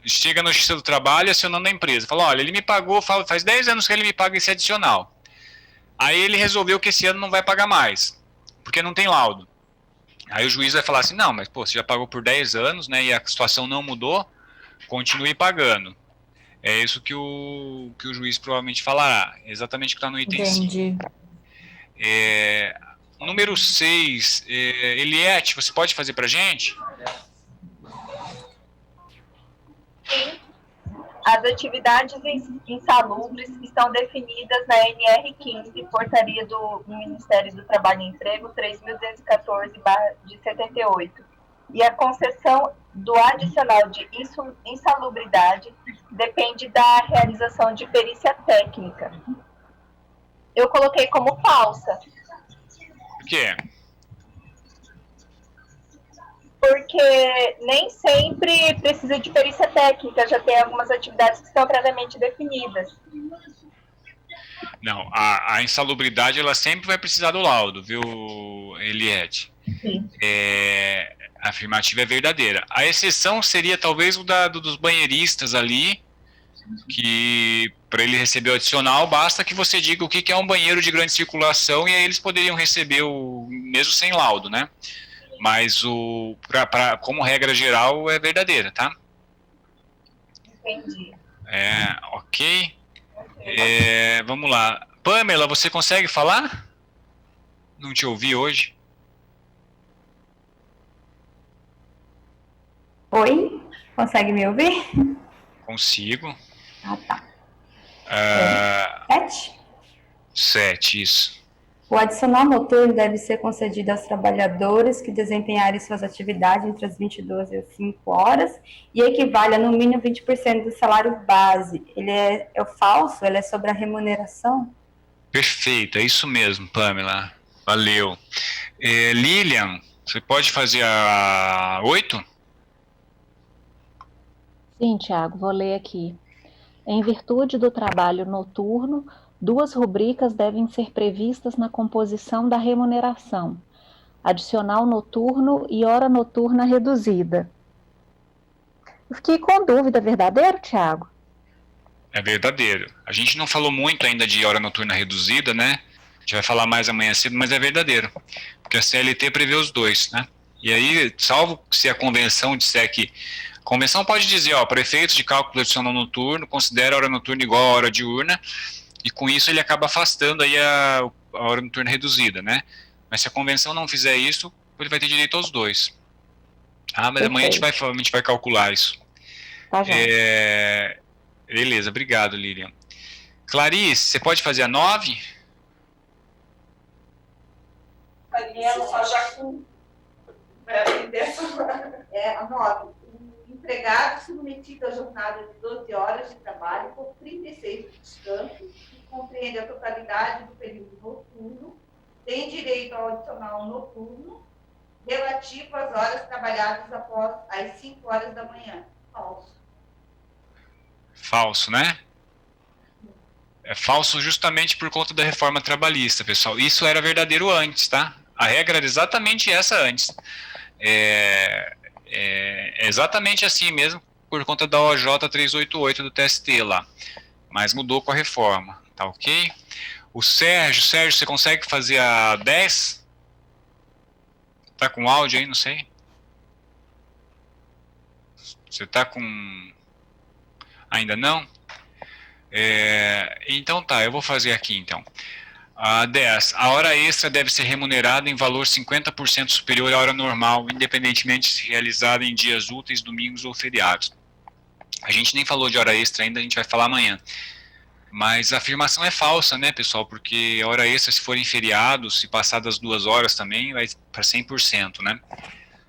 chega no justiça do trabalho acionando a empresa, fala, olha, ele me pagou, faz 10 anos que ele me paga esse adicional, aí ele resolveu que esse ano não vai pagar mais, porque não tem laudo. Aí o juiz vai falar assim, não, mas pô, você já pagou por 10 anos, né, e a situação não mudou, continue pagando. É isso que o juiz provavelmente falará, exatamente o que está no item 5. Número 6, Eliette, você pode fazer para a gente? As atividades insalubres estão definidas na NR15, portaria do Ministério do Trabalho e Emprego 3.214/78. E a concessão do adicional de insalubridade depende da realização de perícia técnica. Eu coloquei como falsa. Por quê? Porque nem sempre precisa de perícia técnica, já tem algumas atividades que estão previamente definidas. Não, a insalubridade ela sempre vai precisar do laudo, viu, Eliette? Sim. A afirmativa é verdadeira. A exceção seria talvez o dos banheiristas ali, que para ele receber o adicional, basta que você diga o que é um banheiro de grande circulação e aí eles poderiam receber mesmo sem laudo, né? Mas como regra geral é verdadeira, tá? Entendi. Ok. Vamos lá. Pamela, você consegue falar? Não te ouvi hoje. Oi? Consegue me ouvir? Consigo. Ah, tá. 7? 7, isso. O adicional noturno deve ser concedido aos trabalhadores que desempenharem suas atividades entre as 22 e as 5 horas e equivale a no mínimo 20% do salário base. Ele é falso? Ele é sobre a remuneração? Perfeito, é isso mesmo, Pamela. Valeu. Lilian, você pode fazer a 8? Sim, Tiago, vou ler aqui. Em virtude do trabalho noturno, 2 rubricas devem ser previstas na composição da remuneração: adicional noturno e hora noturna reduzida. Eu fiquei com dúvida, verdadeiro, Tiago? É verdadeiro. A gente não falou muito ainda de hora noturna reduzida, né? A gente vai falar mais amanhã cedo, mas é verdadeiro. Porque a CLT prevê os dois, né? E aí, salvo se a convenção disser que... A convenção pode dizer, para efeitos de cálculo adicional noturno, considera a hora noturna igual a hora diurna, e com isso ele acaba afastando aí a hora noturna reduzida, né? Mas se a convenção não fizer isso, ele vai ter direito aos dois. Mas perfeito. Amanhã a gente vai calcular isso. Tá, já. Beleza, obrigado, Lilian. Clarice, você pode fazer a 9? Daniela, já com... a 9. O empregado submetido à jornada de 12 horas de trabalho por 36 de descanso, que compreende a totalidade do período noturno, tem direito ao adicional noturno relativo às horas trabalhadas após as 5 horas da manhã. Falso. Falso, né? É falso justamente por conta da reforma trabalhista, pessoal. Isso era verdadeiro antes, tá? A regra era exatamente essa antes. É exatamente assim mesmo, por conta da OJ 388 do TST lá. Mas mudou com a reforma, tá ok? O Sérgio, você consegue fazer a 10? Tá com áudio aí, não sei. Você está com... Ainda não? Então tá, eu vou fazer aqui então. 10. A hora extra deve ser remunerada em valor 50% superior à hora normal, independentemente se realizada em dias úteis, domingos ou feriados. A gente nem falou de hora extra ainda, a gente vai falar amanhã. Mas a afirmação é falsa, né, pessoal? Porque a hora extra, se for em feriados, se passar das 2 horas também, vai para 100%, né?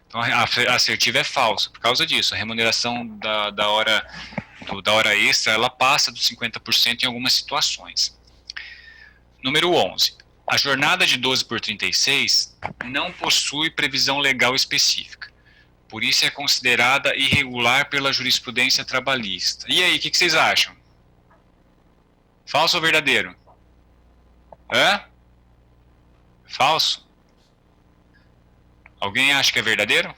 Então a assertiva é falsa por causa disso. A remuneração da hora extra, ela passa dos 50% em algumas situações. Número 11. A jornada de 12/36 não possui previsão legal específica. Por isso é considerada irregular pela jurisprudência trabalhista. E aí, o que vocês acham? Falso ou verdadeiro? Falso? Alguém acha que é verdadeiro?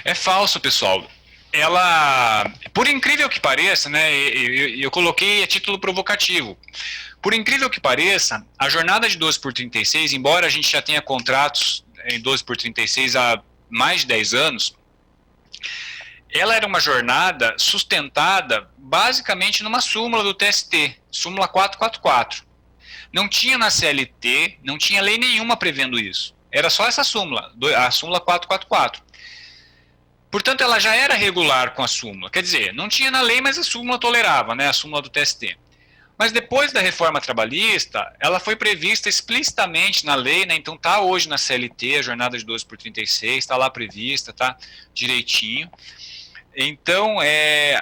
É falso, pessoal. Ela, por incrível que pareça, né, eu coloquei a título provocativo. Por incrível que pareça, a jornada de 12/36, embora a gente já tenha contratos em 12/36 há mais de 10 anos, ela era uma jornada sustentada basicamente numa súmula do TST, súmula 444. Não tinha na CLT, não tinha lei nenhuma prevendo isso. Era só essa súmula, a súmula 444. Portanto, ela já era regular com a súmula. Quer dizer, não tinha na lei, mas a súmula tolerava, né, a súmula do TST. Mas depois da reforma trabalhista, ela foi prevista explicitamente na lei, né, então está hoje na CLT, a jornada de 12/36, está lá prevista, tá direitinho. Então,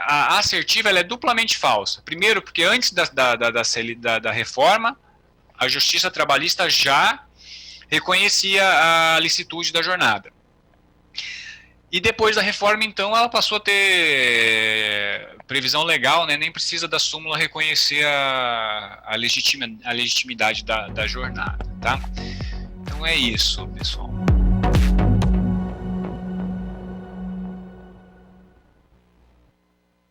a assertiva ela é duplamente falsa. Primeiro, porque antes da reforma, a Justiça Trabalhista já reconhecia a licitude da jornada. E depois da reforma, então, ela passou a ter previsão legal, né? Nem precisa da súmula reconhecer a legitimidade da jornada, tá? Então é isso, pessoal.